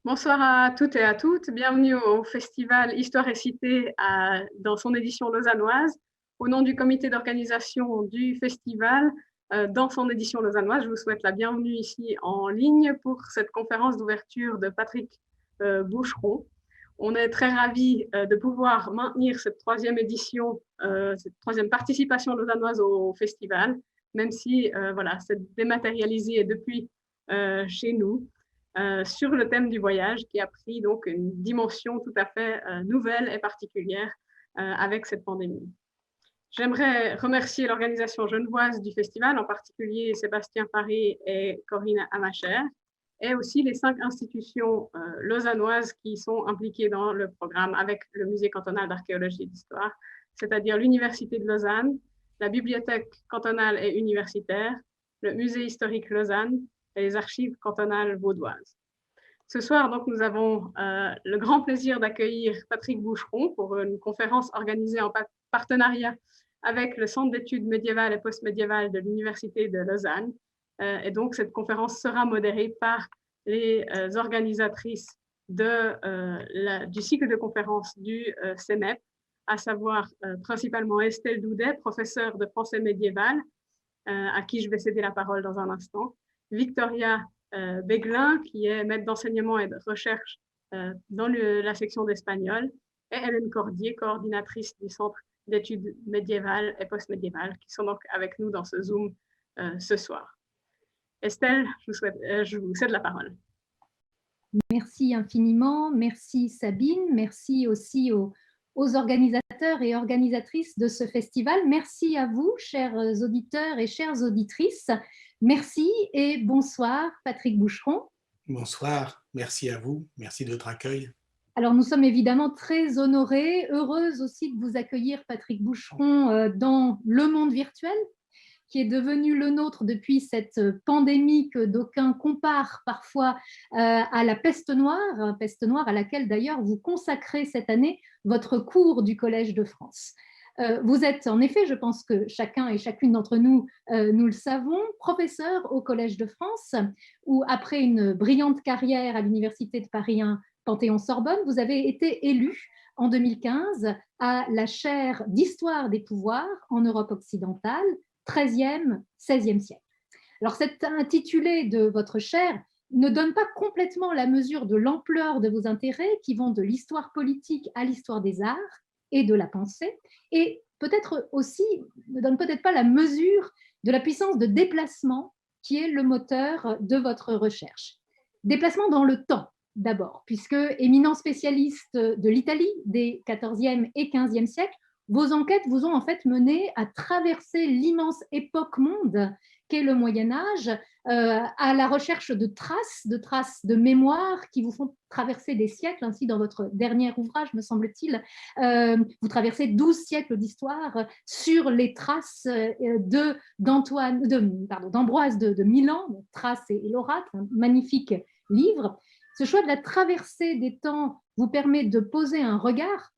Bonsoir à toutes et à toutes. Bienvenue au festival Histoire et Cité dans son édition lausannoise. Au nom du comité d'organisation du festival, dans son édition lausannoise, je vous souhaite la bienvenue ici en ligne pour cette conférence d'ouverture de Patrick Boucheron. On est très ravis de pouvoir maintenir cette troisième édition, cette troisième participation lausannoise au festival, même si voilà, c'est dématérialisé depuis chez nous. Sur le thème du voyage qui a pris donc une dimension tout à fait nouvelle et particulière avec cette pandémie. J'aimerais remercier l'organisation genevoise du festival, en particulier Sébastien Paré et Corinne Amacher, et aussi les 5 institutions lausannoises qui sont impliquées dans le programme avec le Musée cantonal d'archéologie et d'histoire, c'est-à-dire l'Université de Lausanne, la Bibliothèque cantonale et universitaire, le Musée historique Lausanne et les archives cantonales vaudoises. Ce soir, donc, nous avons le grand plaisir d'accueillir Patrick Boucheron pour une conférence organisée en partenariat avec le Centre d'études médiévales et postmédiévales de l'Université de Lausanne. Et donc, cette conférence sera modérée par les organisatrices du cycle de conférences du CENEP, à savoir principalement Estelle Doudet, professeure de français médiéval, à qui je vais céder la parole dans un instant, Victoria Beglin, qui est maître d'enseignement et de recherche dans la section d'espagnol, et Hélène Cordier, coordinatrice du Centre d'études médiévales et postmédiévales, qui sont donc avec nous dans ce Zoom ce soir. Estelle, je vous cède la parole. Merci infiniment, merci Sabine, merci aussi aux organisateurs et organisatrices de ce festival. Merci à vous, chers auditeurs et chères auditrices. Merci et bonsoir, Patrick Boucheron. Bonsoir, merci à vous, merci de votre accueil. Alors, nous sommes évidemment très honorés, heureuses aussi de vous accueillir, Patrick Boucheron, dans le monde virtuel, qui est devenu le nôtre depuis cette pandémie que d'aucuns comparent parfois à la peste noire à laquelle d'ailleurs vous consacrez cette année votre cours du Collège de France. Vous êtes en effet, je pense que chacun et chacune d'entre nous, nous le savons, professeur au Collège de France, où après une brillante carrière à l'Université de Paris 1 Panthéon-Sorbonne, vous avez été élu en 2015 à la chaire d'Histoire des pouvoirs en Europe occidentale, 13e, 16e siècle. Alors cet intitulé de votre chaire ne donne pas complètement la mesure de l'ampleur de vos intérêts qui vont de l'histoire politique à l'histoire des arts et de la pensée, et peut-être aussi ne donne peut-être pas la mesure de la puissance de déplacement qui est le moteur de votre recherche. Déplacement dans le temps, d'abord, puisque éminent spécialiste de l'Italie des 14e et 15e siècles, vos enquêtes vous ont en fait mené à traverser l'immense époque monde qu'est le Moyen-Âge, à la recherche de traces de mémoire qui vous font traverser des siècles. Ainsi, dans votre dernier ouvrage, me semble-t-il, vous traversez 12 siècles d'histoire sur les traces d'Ambroise de Milan, Traces et l'Oracle, un magnifique livre. Ce choix de la traversée des temps vous permet de poser un regard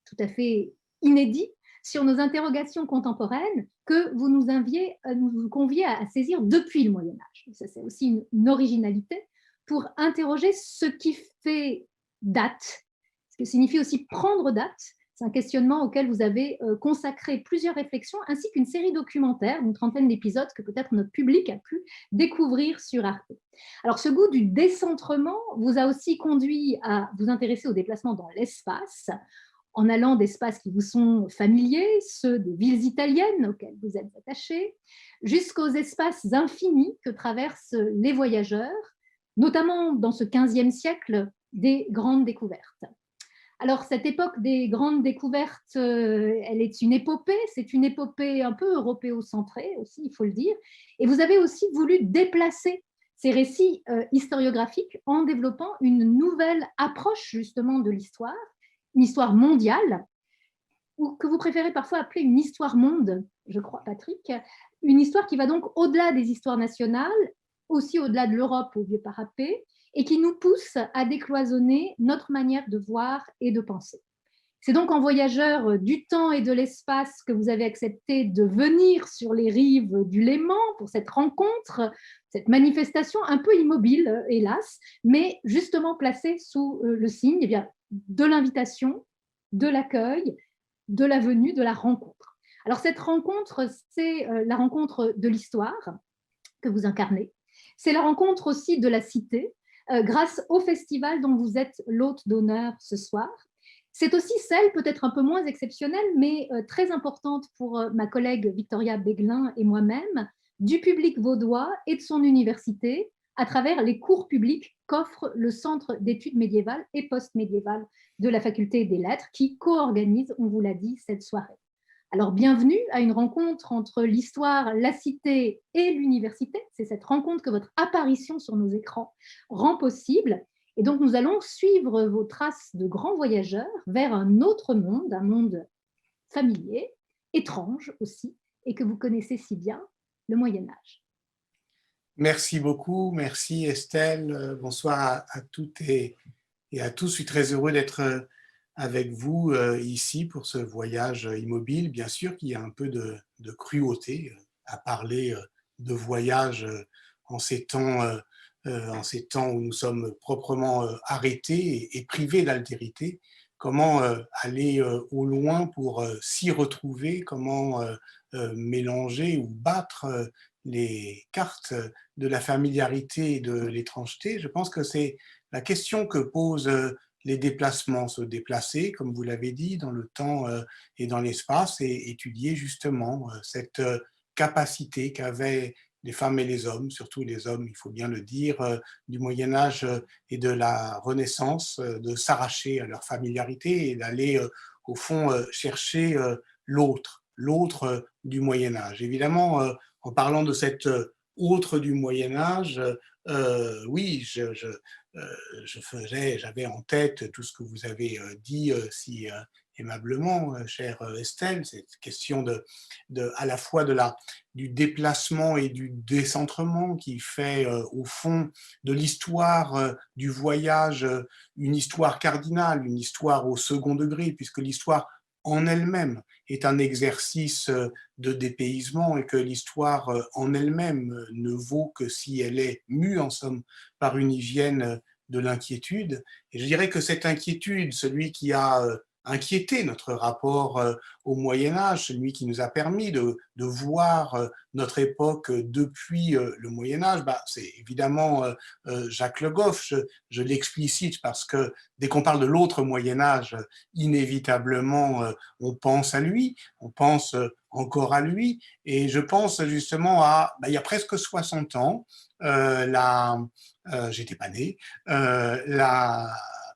tout à fait inédit sur nos interrogations contemporaines que vous nous conviez à saisir depuis le Moyen-Âge. Ça, c'est aussi une originalité pour interroger ce qui fait date, ce qui signifie aussi prendre date. C'est un questionnement auquel vous avez consacré plusieurs réflexions, ainsi qu'une série documentaire, une trentaine d'épisodes que peut-être notre public a pu découvrir sur Arte. Alors, ce goût du décentrement vous a aussi conduit à vous intéresser au déplacement dans l'espace, en allant d'espaces qui vous sont familiers, ceux des villes italiennes auxquelles vous êtes attachés, jusqu'aux espaces infinis que traversent les voyageurs, notamment dans ce 15e siècle des grandes découvertes. Alors, cette époque des grandes découvertes, elle est une épopée, c'est une épopée un peu européocentrée aussi, il faut le dire, et vous avez aussi voulu déplacer ces récits historiographiques en développant une nouvelle approche justement de l'histoire, une histoire mondiale, ou que vous préférez parfois appeler une histoire-monde, je crois, Patrick, une histoire qui va donc au-delà des histoires nationales, aussi au-delà de l'Europe au vieux parapet, et qui nous pousse à décloisonner notre manière de voir et de penser. C'est donc en voyageur du temps et de l'espace que vous avez accepté de venir sur les rives du Léman pour cette rencontre, cette manifestation un peu immobile, hélas, mais justement placée sous le signe eh bien, de l'invitation, de l'accueil, de la venue, de la rencontre. Alors cette rencontre, c'est la rencontre de l'histoire que vous incarnez. C'est la rencontre aussi de la cité, grâce au festival dont vous êtes l'hôte d'honneur ce soir. C'est aussi celle, peut-être un peu moins exceptionnelle, mais très importante pour ma collègue Victoria Beglin et moi-même, du public vaudois et de son université, à travers les cours publics qu'offre le Centre d'études médiévales et post-médiévales de la Faculté des Lettres, qui co-organise, on vous l'a dit, cette soirée. Alors, bienvenue à une rencontre entre l'histoire, la cité et l'université. C'est cette rencontre que votre apparition sur nos écrans rend possible. Et donc, nous allons suivre vos traces de grands voyageurs vers un autre monde, un monde familier, étrange aussi, et que vous connaissez si bien, le Moyen-Âge. Merci beaucoup, merci Estelle. Bonsoir à toutes et à tous. Je suis très heureux d'être avec vous ici pour ce voyage immobile. Bien sûr qu'il y a un peu de cruauté à parler de voyage en ces temps où nous sommes proprement arrêtés et privés d'altérité. Comment aller au loin pour s'y retrouver, comment mélanger ou battre les cartes de la familiarité et de l'étrangeté. Je pense que c'est la question que posent les déplacements, se déplacer, comme vous l'avez dit, dans le temps et dans l'espace, et étudier justement cette capacité qu'avaient les femmes et les hommes, surtout les hommes, il faut bien le dire, du Moyen-Âge et de la Renaissance, de s'arracher à leur familiarité et d'aller, au fond, chercher l'autre du Moyen-Âge. Évidemment, en parlant de cette autre du Moyen-Âge, oui, j'avais en tête tout ce que vous avez dit si aimablement, chère Estelle, cette question à la fois du déplacement et du décentrement qui fait au fond de l'histoire du voyage une histoire cardinale, une histoire au second degré, puisque l'histoire en elle-même est un exercice de dépaysement et que l'histoire en elle-même ne vaut que si elle est mue, en somme, par une hygiène de l'inquiétude. Et je dirais que cette inquiétude, celui qui a inquiété notre rapport au Moyen-Âge, celui qui nous a permis de voir notre époque depuis le Moyen-Âge, c'est évidemment Jacques Le Goff. Je l'explicite parce que dès qu'on parle de l'autre Moyen-Âge, inévitablement, on pense à lui, on pense encore à lui, et je pense justement il y a presque 60 ans, j'étais pas né, la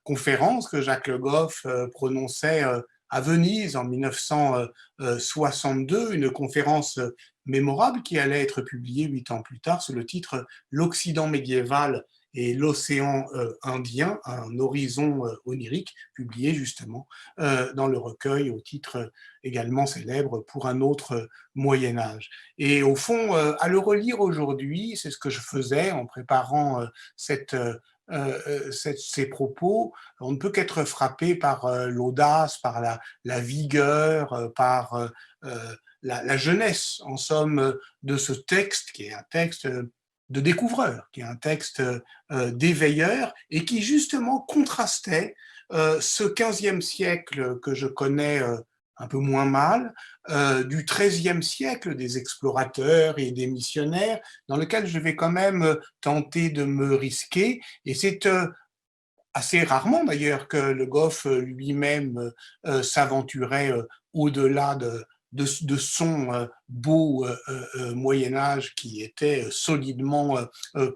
conférence que Jacques Le Goff prononçait à Venise en 1962, une conférence mémorable qui allait être publiée 8 ans plus tard sous le titre « L'Occident médiéval et l'océan Indien, un horizon onirique », publié justement dans le recueil au titre également célèbre Pour un autre Moyen-Âge. Et au fond, à le relire aujourd'hui, c'est ce que je faisais en préparant ces propos, on ne peut qu'être frappé par l'audace, par la vigueur, par la jeunesse, en somme, de ce texte, qui est un texte de découvreur, qui est un texte d'éveilleur, et qui justement contrastait ce 15e siècle que je connais un peu moins mal, du 13e siècle des explorateurs et des missionnaires, dans lequel je vais quand même tenter de me risquer. Et c'est assez rarement d'ailleurs que Le Goff lui-même s'aventurait au-delà de son beau Moyen-Âge qui était solidement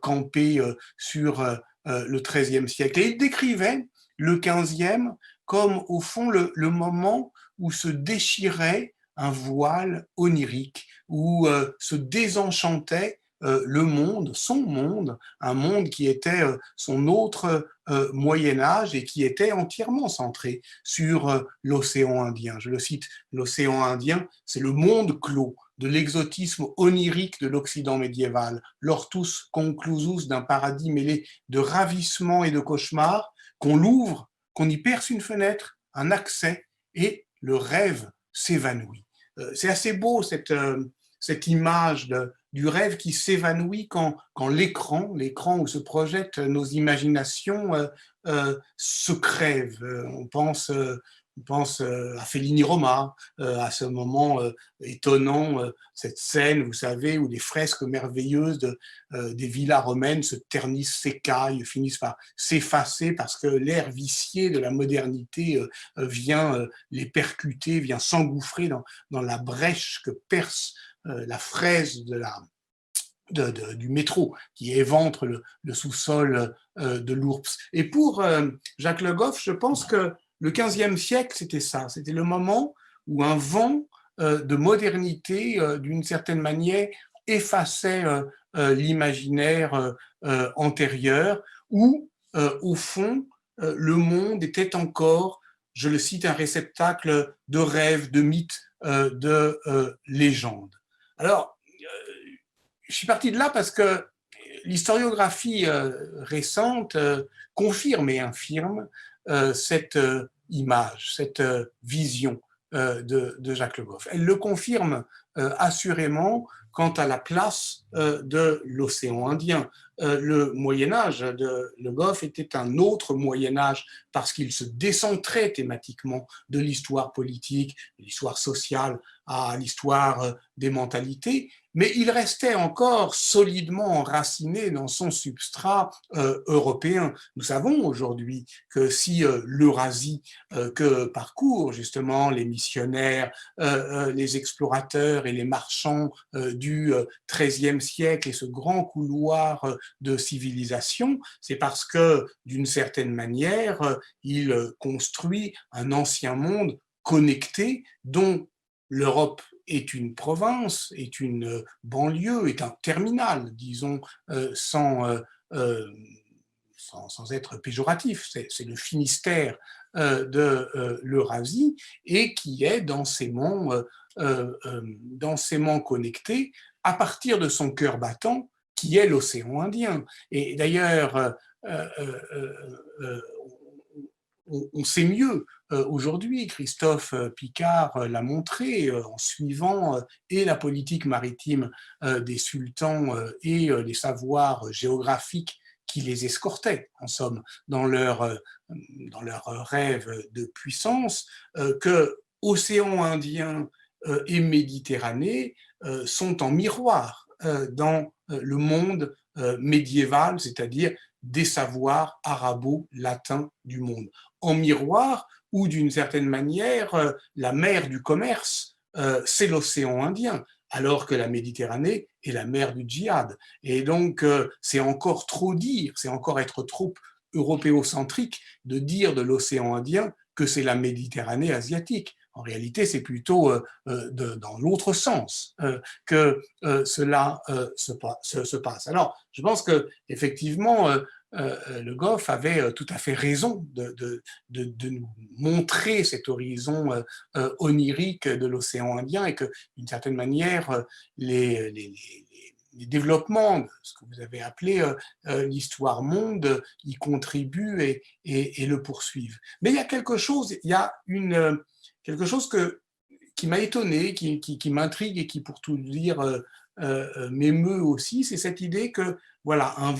campé sur le XIIIe siècle. Et il décrivait le XVe comme au fond le moment où se déchirait un voile onirique, où se désenchantait le monde, son monde, un monde qui était son autre Moyen-Âge et qui était entièrement centré sur l'océan Indien. Je le cite, l'océan Indien, c'est le monde clos de l'exotisme onirique de l'Occident médiéval, l'ortus conclusus d'un paradis mêlé de ravissement et de cauchemar, qu'on l'ouvre, qu'on y perce une fenêtre, un accès, et le rêve s'évanouit. C'est assez beau cette image du rêve qui s'évanouit quand l'écran où se projettent nos imaginations se crève. On pense à Fellini Roma, à ce moment étonnant, cette scène, vous savez, où des fresques merveilleuses des villas romaines se ternissent, s'écaillent, finissent par s'effacer parce que l'air vicié de la modernité vient les percuter, vient s'engouffrer dans la brèche que perce la fraise du métro qui éventre le sous-sol de l'URPS. Et pour Jacques Le Goff, je pense que le XVe siècle, c'était ça. C'était le moment où un vent de modernité, d'une certaine manière, effaçait l'imaginaire antérieur, où, au fond, le monde était encore, je le cite, un réceptacle de rêves, de mythes, de légendes. Alors, je suis parti de là parce que l'historiographie récente confirme et infirme cette image, cette vision de Jacques Le Goff. Elle le confirme assurément quant à la place de l'océan Indien. Le Moyen-Âge de Le Goff était un autre Moyen-Âge parce qu'il se décentrait thématiquement de l'histoire politique, de l'histoire sociale à l'histoire des mentalités, mais il restait encore solidement enraciné dans son substrat européen. Nous savons aujourd'hui que si l'Eurasie que parcourent justement les missionnaires, les explorateurs et les marchands du XIIIe siècle et ce grand couloir de civilisation, c'est parce que d'une certaine manière, il construit un ancien monde connecté dont l'Europe est une province, est une banlieue, est un terminal, disons, sans être péjoratif. C'est le Finistère de l'Eurasie et qui est densément connecté à partir de son cœur battant qui est l'océan Indien. Et d'ailleurs, on sait mieux aujourd'hui, Christophe Picard l'a montré en suivant et la politique maritime des sultans et les savoirs géographiques qui les escortaient, en somme, dans leur rêve de puissance, que océan Indien et Méditerranée sont en miroir dans le monde médiéval, c'est-à-dire des savoirs arabo-latins du monde. En miroir, ou d'une certaine manière, la mer du commerce, c'est l'océan Indien, alors que la Méditerranée est la mer du djihad. Et donc, c'est encore trop dire, c'est encore être trop européocentrique de dire de l'océan Indien que c'est la Méditerranée asiatique. En réalité, c'est plutôt dans l'autre sens que cela se passe. Alors, je pense qu'effectivement, Le Goff avait tout à fait raison de nous montrer cet horizon onirique de l'océan Indien et que, d'une certaine manière, les développements, ce que vous avez appelé l'histoire monde, y contribuent et le poursuivent. Mais il y a quelque chose, quelque chose qui m'a étonné, qui m'intrigue et qui, pour tout dire, m'émeut aussi, c'est cette idée que, voilà, un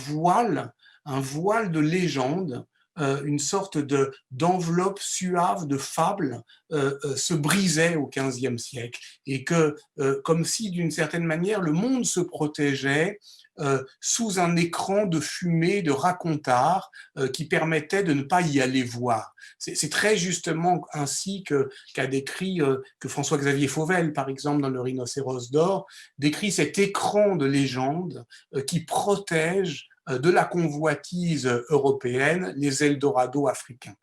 voile de légende, une sorte d'enveloppe suave de fable se brisait au XVe siècle et que, comme si d'une certaine manière, le monde se protégeait sous un écran de fumée, de racontars qui permettait de ne pas y aller voir. C'est très justement ainsi qu'a décrit, que François-Xavier Fauvel, par exemple, dans Le Rhinocéros d'or, décrit cet écran de légende qui protège de la convoitise européenne les Eldorado africains.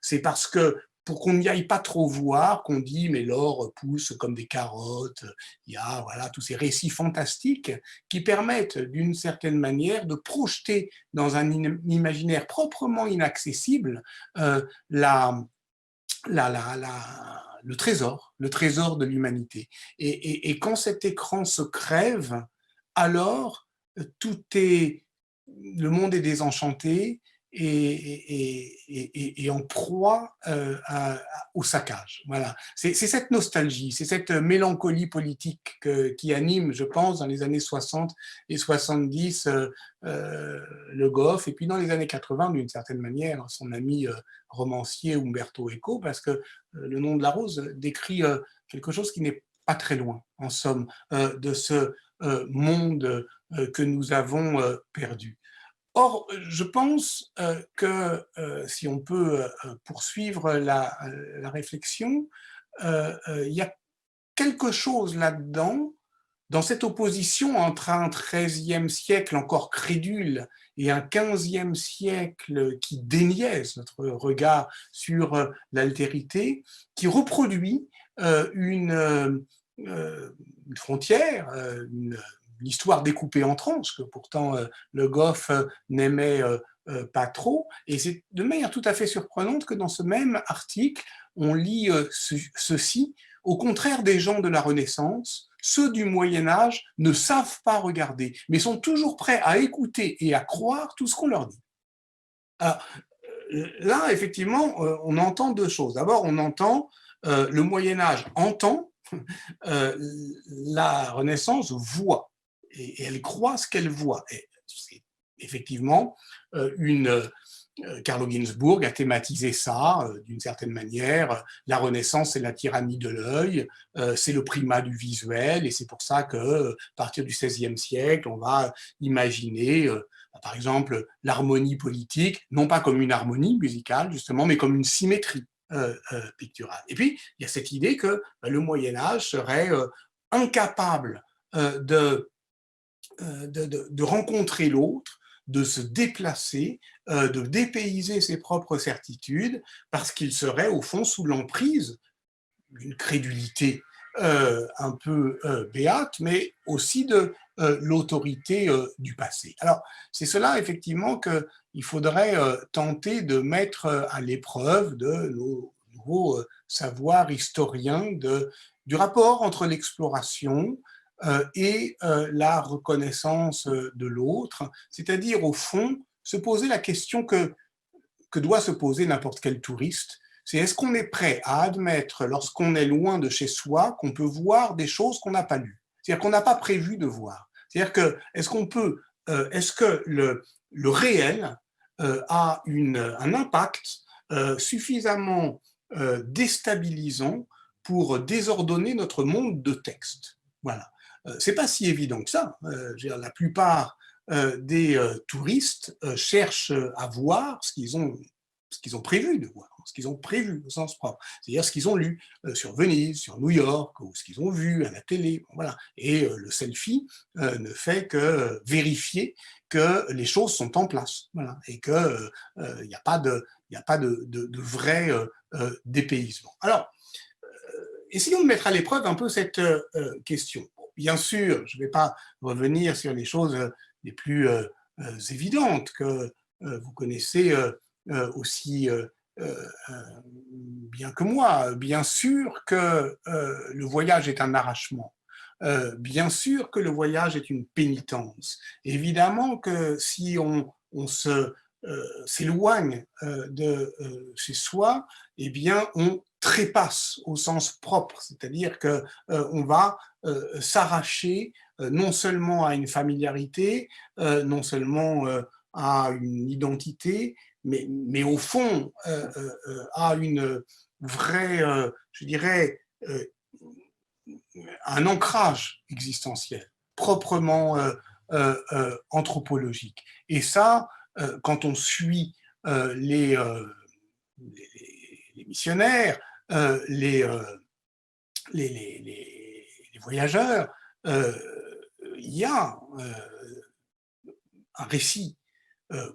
C'est parce que pour qu'on n'y aille pas trop voir, qu'on dit mais l'or pousse comme des carottes, il y a voilà, tous ces récits fantastiques qui permettent d'une certaine manière de projeter dans un imaginaire proprement inaccessible le trésor de l'humanité. Et quand cet écran se crève, alors le monde est désenchanté et en proie au saccage. Voilà. C'est cette nostalgie, c'est cette mélancolie politique qui anime, je pense, dans les années 60 et 70 Le Goff, et puis dans les années 80, d'une certaine manière, son ami romancier Umberto Eco, parce que Le nom de la rose décrit quelque chose qui n'est pas très loin, en somme, de ce monde que nous avons perdu. Or, je pense que si on peut poursuivre la réflexion, il y a quelque chose là-dedans, dans cette opposition entre un XIIIe siècle encore crédule et un XVe siècle qui déniaise notre regard sur l'altérité, qui reproduit une frontière, une l'histoire découpée en tranches, que pourtant Le Goff n'aimait pas trop. Et c'est de manière tout à fait surprenante que dans ce même article, on lit ceci: au contraire des gens de la Renaissance, ceux du Moyen-Âge ne savent pas regarder, mais sont toujours prêts à écouter et à croire tout ce qu'on leur dit. Alors, là, effectivement, on entend deux choses. D'abord, on entend, le Moyen-Âge entend, la Renaissance voit. Et elle croit ce qu'elle voit. Et c'est effectivement Carlo Ginzburg a thématisé ça d'une certaine manière. La Renaissance, c'est la tyrannie de l'œil, c'est le primat du visuel, et c'est pour ça que, à partir du XVIe siècle, on va imaginer, par exemple, l'harmonie politique, non pas comme une harmonie musicale, justement, mais comme une symétrie picturale. Et puis, il y a cette idée que le Moyen-Âge serait incapable de rencontrer l'autre, de se déplacer, de dépayser ses propres certitudes, parce qu'il serait au fond sous l'emprise d'une crédulité un peu béate, mais aussi de l'autorité du passé. Alors, c'est cela effectivement qu'il faudrait tenter de mettre à l'épreuve de nos nouveaux savoirs historiens du rapport entre l'exploration et la reconnaissance de l'autre, c'est-à-dire au fond se poser la question que doit se poser n'importe quel touriste, c'est est-ce qu'on est prêt à admettre lorsqu'on est loin de chez soi qu'on peut voir des choses qu'on n'a pas lues, c'est-à-dire qu'on n'a pas prévu de voir, c'est-à-dire que est-ce que le réel a un impact suffisamment déstabilisant pour désordonner notre monde de texte. Voilà. C'est pas si évident que ça. La plupart des touristes cherchent à voir ce qu'ils ont prévu de voir, ce qu'ils ont prévu au sens propre, c'est-à-dire ce qu'ils ont lu sur Venise, sur New York, ou ce qu'ils ont vu à la télé. Voilà. Et le selfie ne fait que vérifier que les choses sont en place, voilà, et qu'il n'y a pas de vrai dépaysement. Alors, essayons de mettre à l'épreuve un peu cette question. Bien sûr, je ne vais pas revenir sur les choses les plus évidentes que vous connaissez aussi bien que moi. Bien sûr que le voyage est un arrachement. Bien sûr que le voyage est une pénitence. Évidemment que si on s'éloigne de chez soi, eh bien, on trépasse au sens propre, c'est-à-dire qu'on va s'arracher non seulement à une familiarité, non seulement à une identité, mais au fond à une vraie, je dirais, un ancrage existentiel, proprement anthropologique. Et ça, quand on suit les missionnaires, les voyageurs, il y a un récit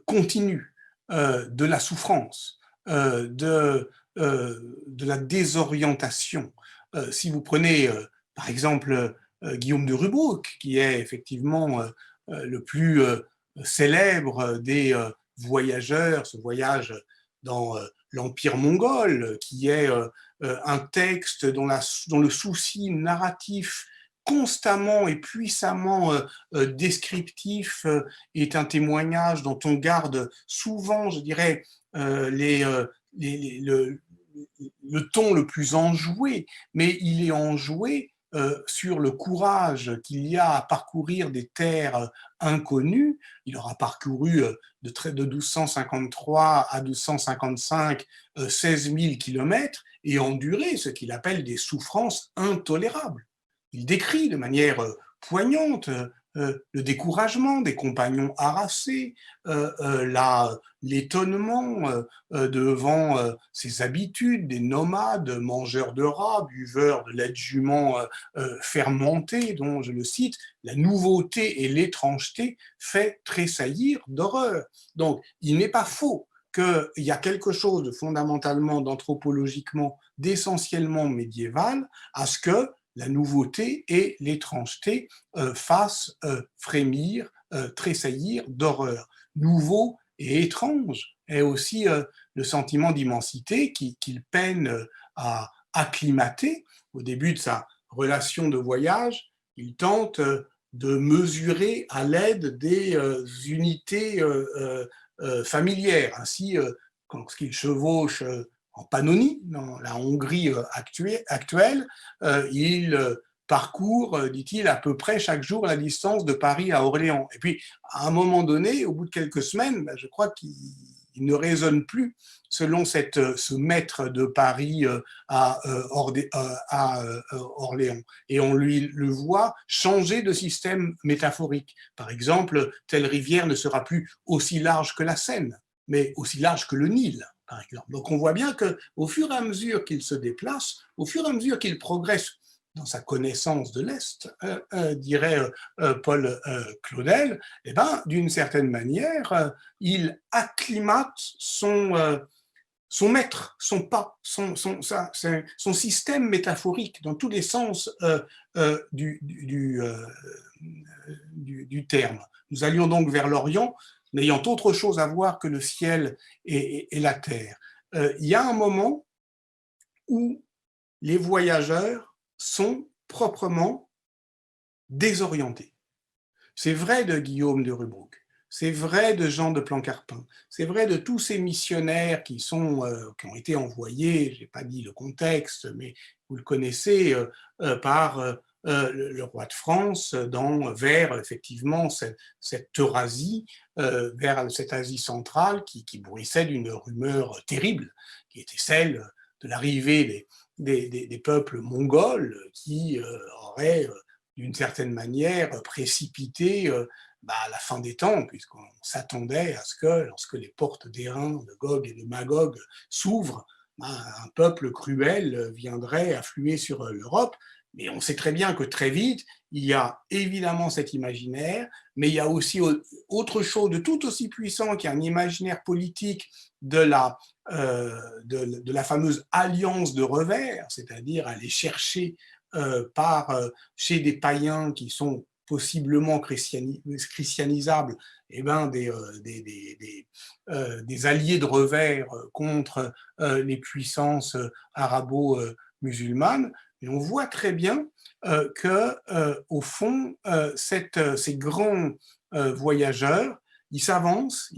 continu de la souffrance, de la désorientation. Si vous prenez, par exemple, Guillaume de Rubruck, qui est effectivement le plus célèbre des voyageurs, ce voyage dans l'Empire mongol, qui est un texte dont le souci narratif constamment et puissamment descriptif est un témoignage dont on garde souvent, je dirais, le ton le plus enjoué, mais il est enjoué sur le courage qu'il y a à parcourir des terres inconnues. Il aura parcouru de 1253 à 1255 16 000 kilomètres et enduré ce qu'il appelle des souffrances intolérables. Il décrit de manière poignante le découragement des compagnons harassés, l'étonnement devant ses habitudes, des nomades, mangeurs de rats, buveurs de lait de jument fermenté, dont, je le cite, la nouveauté et l'étrangeté fait tressaillir d'horreur. Donc, il n'est pas faux qu'il y a quelque chose de fondamentalement, d'anthropologiquement, d'essentiellement médiéval à ce que la nouveauté et l'étrangeté fassent frémir, tressaillir d'horreur. Nouveau et étrange est aussi le sentiment d'immensité qu'il peine à acclimater. Au début de sa relation de voyage, il tente de mesurer à l'aide des unités familières. Ainsi, lorsqu'il chevauche en Pannonie, dans la Hongrie actuelle, il parcourt, dit-il, à peu près chaque jour la distance de Paris à Orléans. Et puis, à un moment donné, au bout de quelques semaines, je crois qu'il ne raisonne plus selon ce maître de Paris à Orléans. Et on le voit changer de système métaphorique. Par exemple, telle rivière ne sera plus aussi large que la Seine, mais aussi large que le Nil, par exemple. Donc on voit bien qu'au fur et à mesure qu'il se déplace, au fur et à mesure qu'il progresse dans sa connaissance de l'Est, dirait Paul Claudel, eh ben, d'une certaine manière, il acclimate son maître, son pas, son système métaphorique dans tous les sens du terme. Nous allions donc vers l'Orient, n'ayant autre chose à voir que le ciel et la terre. Il y a un moment où les voyageurs sont proprement désorientés. C'est vrai de Guillaume de Rubruck, c'est vrai de Jean de Plancarpin, c'est vrai de tous ces missionnaires qui ont été envoyés, je n'ai pas dit le contexte, mais vous le connaissez, par le roi de France vers effectivement cette Eurasie, vers cette Asie centrale qui bruissait d'une rumeur terrible, qui était celle de l'arrivée des peuples mongols qui auraient d'une certaine manière précipité la fin des temps, puisqu'on s'attendait à ce que lorsque les portes d'Airain, de Gog et de Magog s'ouvrent, un peuple cruel viendrait affluer sur l'Europe. Mais on sait très bien que très vite, il y a évidemment cet imaginaire, mais il y a aussi autre chose de tout aussi puissant qui est un imaginaire politique de la fameuse alliance de revers, c'est-à-dire aller chercher chez des païens qui sont possiblement christianisables, des alliés de revers contre les puissances arabo-musulmanes. Et on voit très bien qu'au fond, ces grands voyageurs, ils s'avancent,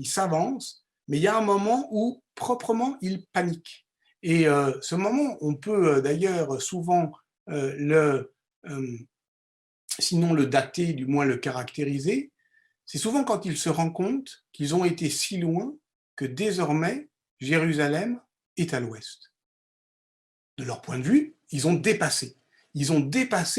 mais il y a un moment où, proprement, ils paniquent. Et ce moment, on peut d'ailleurs souvent sinon le dater, du moins le caractériser, c'est souvent quand ils se rendent compte qu'ils ont été si loin que désormais, Jérusalem est à l'ouest. De leur point de vue, ils ont dépassé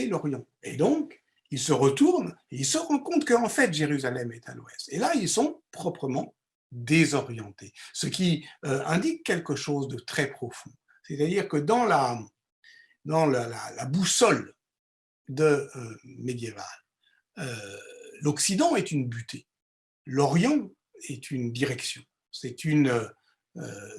l'Orient. Et donc, ils se retournent et ils se rendent compte qu'en fait, Jérusalem est à l'ouest. Et là, ils sont proprement désorientés, ce qui indique quelque chose de très profond. C'est-à-dire que dans la boussole médiévale, l'Occident est une butée, l'Orient est une direction. Il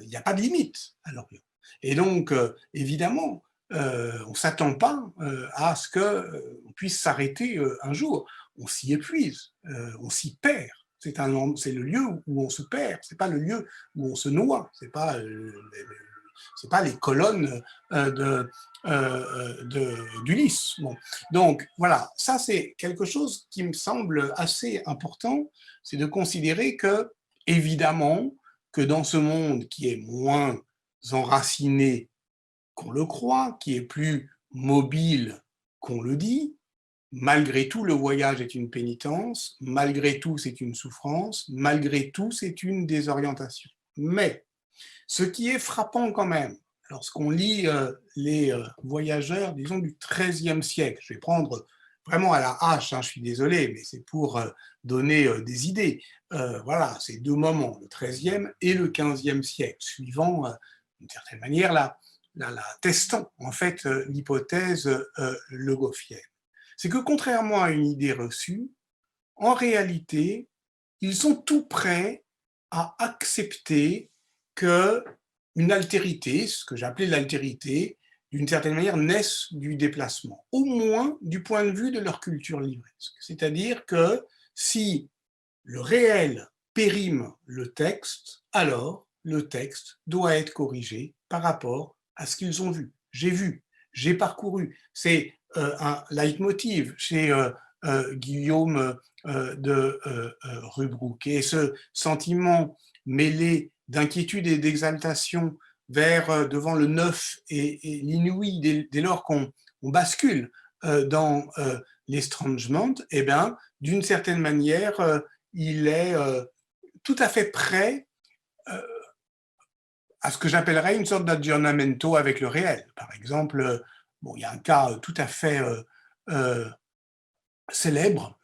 n'y a pas de limite à l'Orient. Et donc, évidemment, on ne s'attend pas à ce qu'on puisse s'arrêter un jour. On s'y épuise, on s'y perd. C'est le lieu où on se perd, ce n'est pas le lieu où on se noie, ce n'est pas c'est pas les colonnes d'Ulysse. Bon. Donc voilà, ça c'est quelque chose qui me semble assez important, c'est de considérer que, évidemment, que dans ce monde qui est moins enraciné qu'on le croit, qui est plus mobile qu'on le dit, malgré tout, le voyage est une pénitence, malgré tout, c'est une souffrance, malgré tout, c'est une désorientation. Mais ce qui est frappant quand même, lorsqu'on lit les voyageurs, disons, du XIIIe siècle, je vais prendre vraiment à la hache, hein, je suis désolé, mais c'est pour donner des idées. Voilà, c'est deux moments, le XIIIe et le XVe siècle, suivant, d'une certaine manière, la testant, en fait, l'hypothèse Le Goffienne. C'est que contrairement à une idée reçue, en réalité, ils sont tout prêts à accepter qu'une altérité, ce que j'appelais l'altérité, d'une certaine manière, naisse du déplacement, au moins du point de vue de leur culture livresque. C'est-à-dire que si le réel périme le texte, alors le texte doit être corrigé par rapport à ce qu'ils ont vu. J'ai parcouru. C'est un leitmotiv chez Guillaume de Rubruck. Et ce sentiment mêlé d'inquiétude et d'exaltation devant le neuf et l'inouï dès lors qu'on bascule dans l'estrangement, eh bien, d'une certaine manière, il est tout à fait prêt à ce que j'appellerais une sorte d'aggiornamento avec le réel. Par exemple, bon, il y a un cas tout à fait célèbre,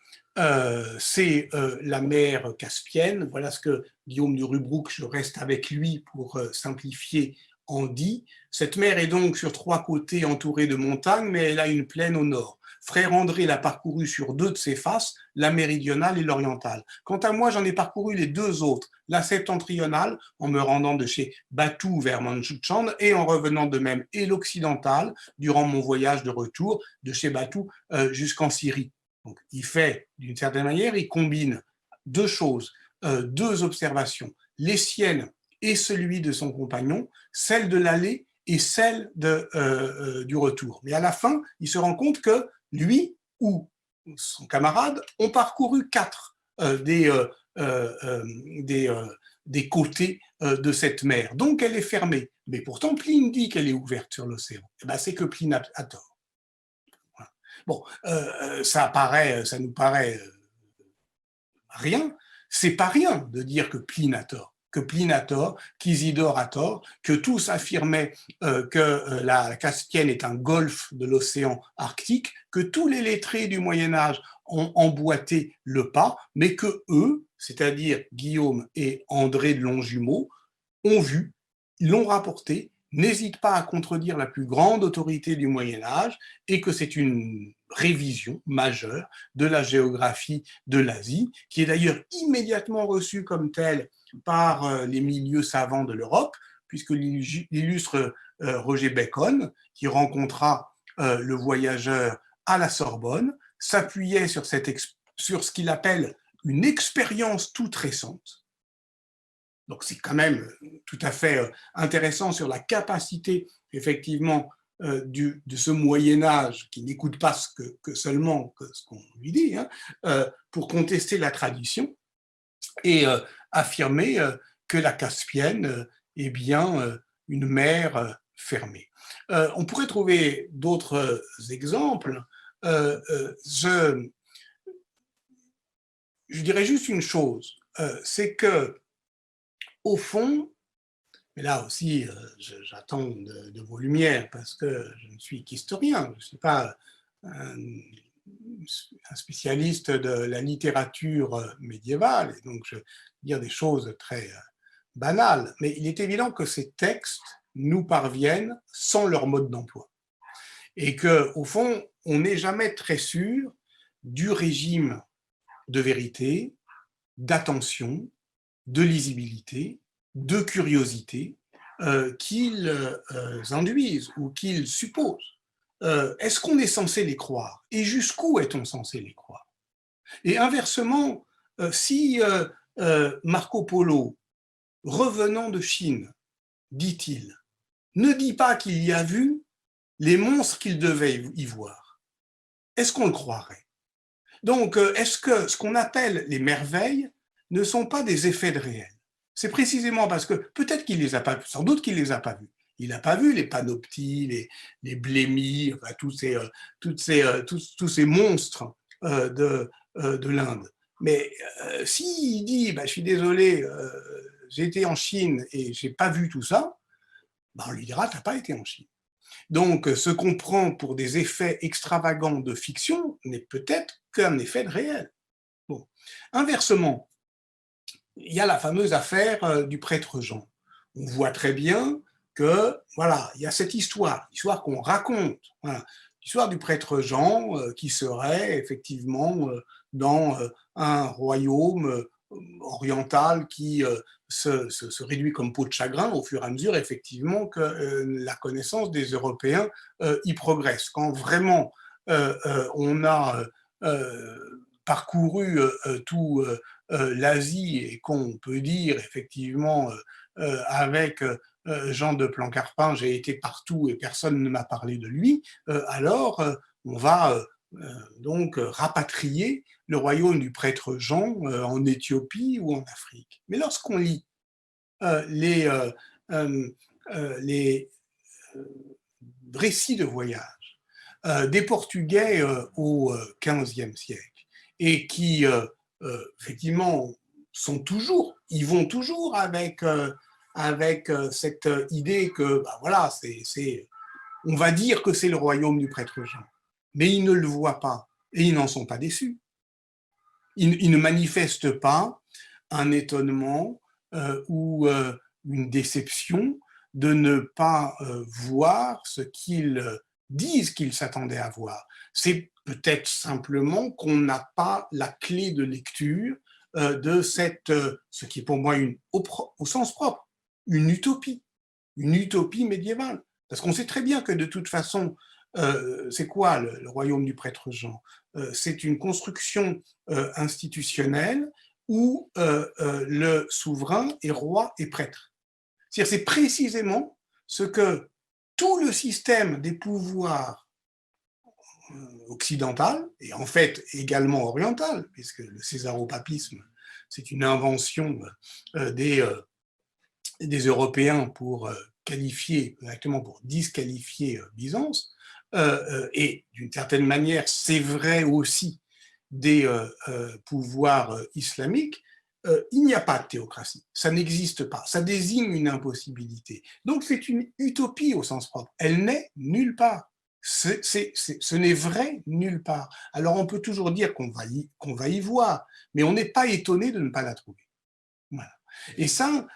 c'est la mer Caspienne. Voilà ce que Guillaume de Rubruck, je reste avec lui pour simplifier, en dit. Cette mer est donc sur trois côtés entourée de montagnes, mais elle a une plaine au nord. Frère André l'a parcouru sur deux de ses faces, la méridionale et l'orientale. Quant à moi, j'en ai parcouru les deux autres, la septentrionale, en me rendant de chez Batou vers Manchukuo, et en revenant de même, et l'occidentale, durant mon voyage de retour, de chez Batou jusqu'en Syrie. Donc, il fait, d'une certaine manière, il combine deux choses, deux observations, les siennes et celui de son compagnon, celle de l'aller et celle du retour. Mais à la fin, il se rend compte que lui ou son camarade ont parcouru quatre des côtés de cette mer. Donc, elle est fermée. Mais pourtant, Pline dit qu'elle est ouverte sur l'océan. Eh ben, c'est que Pline a tort. Voilà. Bon, ça nous paraît rien. C'est pas rien de dire que Pline a tort. Que Pline a tort, qu'Isidore a tort, que tous affirmaient que la Caspienne est un golfe de l'océan Arctique, que tous les lettrés du Moyen-Âge ont emboîté le pas, mais que eux, c'est-à-dire Guillaume et André de Longjumeau, ont vu, l'ont rapporté, n'hésitent pas à contredire la plus grande autorité du Moyen-Âge et que c'est une révision majeure de la géographie de l'Asie, qui est d'ailleurs immédiatement reçue comme telle par les milieux savants de l'Europe, puisque l'illustre Roger Bacon, qui rencontra le voyageur à la Sorbonne, s'appuyait sur ce qu'il appelle une expérience toute récente. Donc c'est quand même tout à fait intéressant sur la capacité, effectivement, de ce Moyen-Âge qui n'écoute pas seulement ce qu'on lui dit, hein, pour contester la tradition et affirmer que la Caspienne est bien une mer fermée. On pourrait trouver d'autres exemples. Je dirais juste une chose, c'est que, au fond, mais là aussi, j'attends de vos lumières parce que je ne suis qu'historien, je ne suis pas un spécialiste de la littérature médiévale, et donc je vais dire des choses très banales, mais il est évident que ces textes nous parviennent sans leur mode d'emploi. Et qu'au fond, on n'est jamais très sûr du régime de vérité, d'attention, de lisibilité, de curiosité qu'ils induisent ou qu'ils supposent. Est-ce qu'on est censé les croire? Et jusqu'où est-on censé les croire? Et inversement, si Marco Polo, revenant de Chine, dit-il, ne dit pas qu'il y a vu les monstres qu'il devait y voir. Est-ce qu'on le croirait? Donc, est-ce que ce qu'on appelle les merveilles ne sont pas des effets de réel? C'est précisément parce que peut-être qu'il les a pas vus, sans doute qu'il les a pas vus. Il n'a pas vu les panopties, les blémies, enfin, tous ces monstres de l'Inde. Mais s'il dit, bah, je suis désolé, j'ai été en Chine et je n'ai pas vu tout ça, bah, on lui dira, tu n'as pas été en Chine. Donc, ce qu'on prend pour des effets extravagants de fiction n'est peut-être qu'un effet de réel. Bon. Inversement, il y a la fameuse affaire du prêtre Jean. On voit très bien que, voilà, il y a cette histoire qu'on raconte, voilà, l'histoire du prêtre Jean qui serait effectivement dans un royaume oriental qui se réduit comme peau de chagrin au fur et à mesure, effectivement, que la connaissance des Européens y progresse. Quand vraiment on a parcouru tout l'Asie et qu'on peut dire, effectivement, avec Jean de Plancarpin, j'ai été partout et personne ne m'a parlé de lui, alors on va donc rapatrier le royaume du prêtre Jean en Éthiopie ou en Afrique. Mais lorsqu'on lit les récits de voyage des Portugais au XVe siècle et qui effectivement ils vont toujours avec cette idée que bah, voilà, on va dire que c'est le royaume du prêtre Jean, mais ils ne le voient pas et ils n'en sont pas déçus. Ils ne manifestent pas un étonnement ou une déception de ne pas voir ce qu'ils disent qu'ils s'attendaient à voir. C'est peut-être simplement qu'on n'a pas la clé de lecture de ce qui est pour moi au sens propre, une utopie médiévale. Parce qu'on sait très bien que de toute façon, c'est quoi le royaume du prêtre Jean? C'est une construction institutionnelle où le souverain est roi et prêtre. C'est-à-dire, c'est précisément ce que tout le système des pouvoirs occidental, et en fait également oriental, puisque le césaropapisme, c'est une invention des Européens pour qualifier, exactement pour disqualifier Byzance, et d'une certaine manière, c'est vrai aussi des pouvoirs islamiques, il n'y a pas de théocratie, ça n'existe pas, ça désigne une impossibilité. Donc c'est une utopie au sens propre, elle n'est nulle part. Ce n'est vrai nulle part. Alors on peut toujours dire qu'on va y voir, mais on n'est pas étonné de ne pas la trouver. Voilà. Et ça,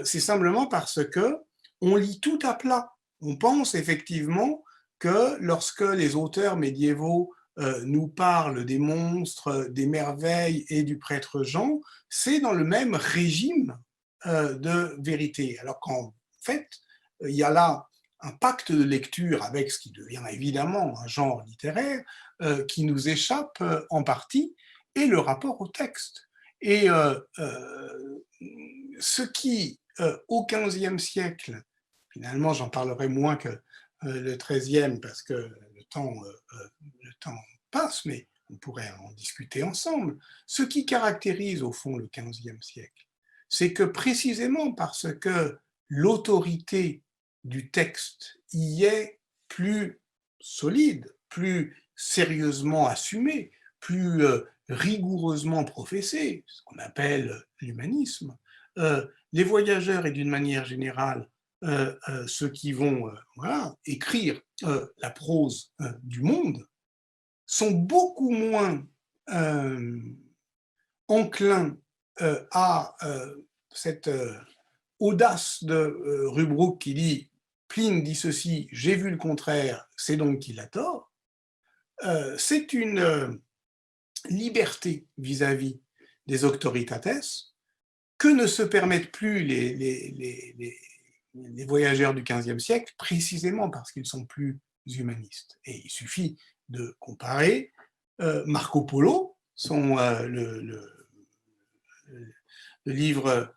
c'est simplement parce que on lit tout à plat. On pense effectivement que lorsque les auteurs médiévaux nous parlent des monstres, des merveilles et du prêtre Jean, c'est dans le même régime de vérité. Alors qu'en fait, il y a là un pacte de lecture avec ce qui devient évidemment un genre littéraire qui nous échappe en partie, et le rapport au texte. Et ce qui, au XVe siècle, finalement j'en parlerai moins que le XIIIe parce que le temps passe, mais on pourrait en discuter ensemble, ce qui caractérise au fond le XVe siècle, c'est que précisément parce que l'autorité du texte y est plus solide, plus sérieusement assumée, plus rigoureusement professée, ce qu'on appelle l'humanisme, les voyageurs et d'une manière générale ceux qui vont écrire la prose du monde sont beaucoup moins enclins à cette audace de Rubbruck qui dit « Pline dit ceci, j'ai vu le contraire, c'est donc qu'il a tort ». C'est une liberté vis-à-vis des auctoritates que ne se permettent plus les voyageurs du XVe siècle, précisément parce qu'ils sont plus humanistes. Et il suffit de comparer Marco Polo, le livre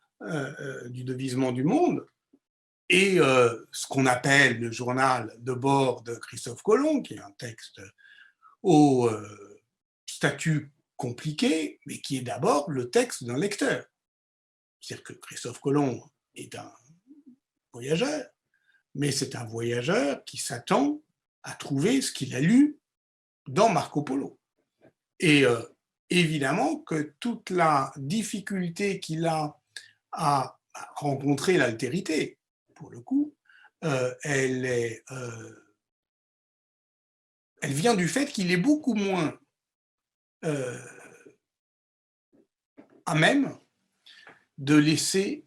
du devisement du monde, et ce qu'on appelle le journal de bord de Christophe Colomb, qui est un texte au statut compliqué, mais qui est d'abord le texte d'un lecteur. C'est-à-dire que Christophe Colomb est un voyageur, mais c'est un voyageur qui s'attend à trouver ce qu'il a lu dans Marco Polo. Et évidemment que toute la difficulté qu'il a à rencontrer l'altérité, pour le coup, elle vient du fait qu'il est beaucoup moins à même de laisser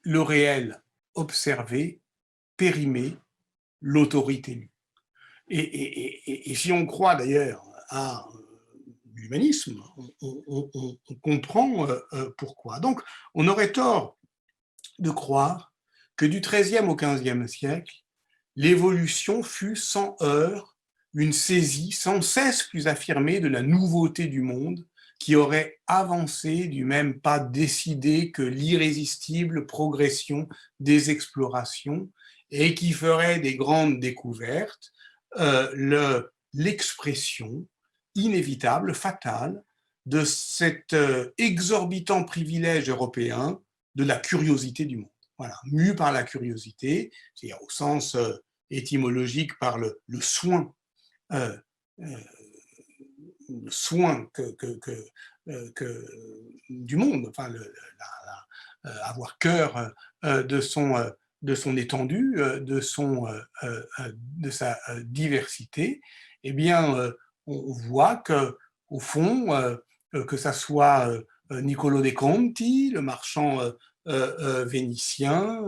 le réel observer, périmer l'autorité lue. Et si on croit d'ailleurs à l'humanisme, on comprend pourquoi. Donc, on aurait tort de croire que du XIIIe au XVe siècle, l'évolution fut sans heurts une saisie sans cesse plus affirmée de la nouveauté du monde, qui aurait avancé du même pas décidé que l'irrésistible progression des explorations et qui ferait des grandes découvertes l'expression inévitable, fatale, de cet exorbitant privilège européen de la curiosité du monde. Voilà, mû par la curiosité, c'est-à-dire au sens étymologique par le soin du monde, enfin, avoir cœur de son étendue, de sa diversité, eh bien, on voit qu'au fond, que ça soit Niccolò de Conti, le marchand vénitien,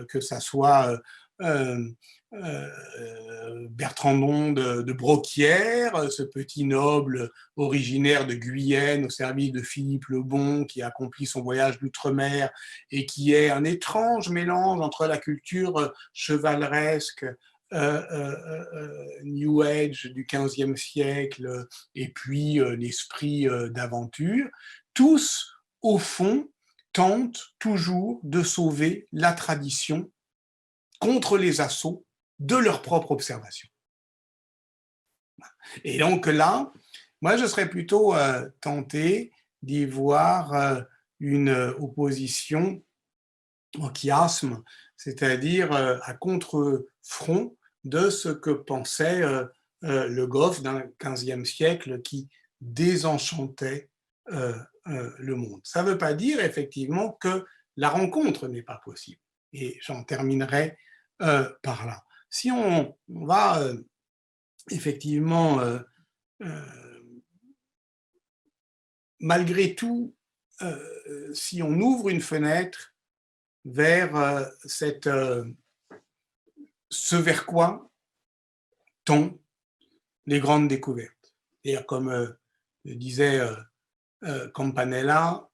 que ça soit Bertrandon de Broquière, ce petit noble originaire de Guyenne au service de Philippe le Bon, qui accomplit son voyage d'outre-mer et qui est un étrange mélange entre la culture chevaleresque New Age du XVe siècle et puis l'esprit d'aventure. Tous, au fond, tentent toujours de sauver la tradition contre les assauts de leur propre observation. Et donc là, moi je serais plutôt tenté d'y voir une opposition en chiasme, c'est-à-dire à contre-front de ce que pensait Le Goff dans le XVe siècle qui désenchantait le monde. Ça ne veut pas dire effectivement que la rencontre n'est pas possible. Et j'en terminerai par là. Si on va effectivement, malgré tout, si on ouvre une fenêtre vers ce vers quoi tendent les grandes découvertes. Et comme le disait Campanella,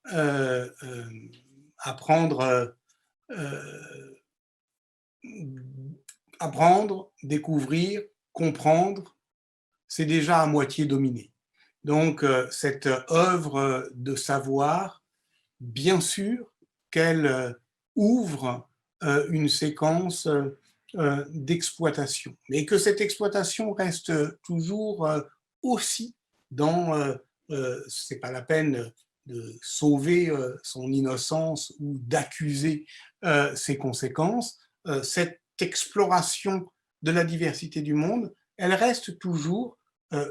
apprendre, découvrir, comprendre, c'est déjà à moitié dominé. Donc, cette œuvre de savoir, bien sûr qu'elle ouvre une séquence d'exploitation, mais que cette exploitation reste toujours aussi dans, c'est pas la peine de sauver son innocence ou d'accuser ses conséquences, cette exploration de la diversité du monde, elle reste toujours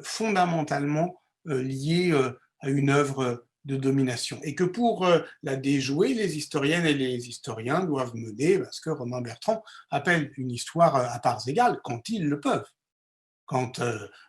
fondamentalement liée à une œuvre de domination. Et que pour la déjouer, les historiennes et les historiens doivent mener ce que Romain Bertrand appelle une histoire à parts égales, quand ils le peuvent. Quand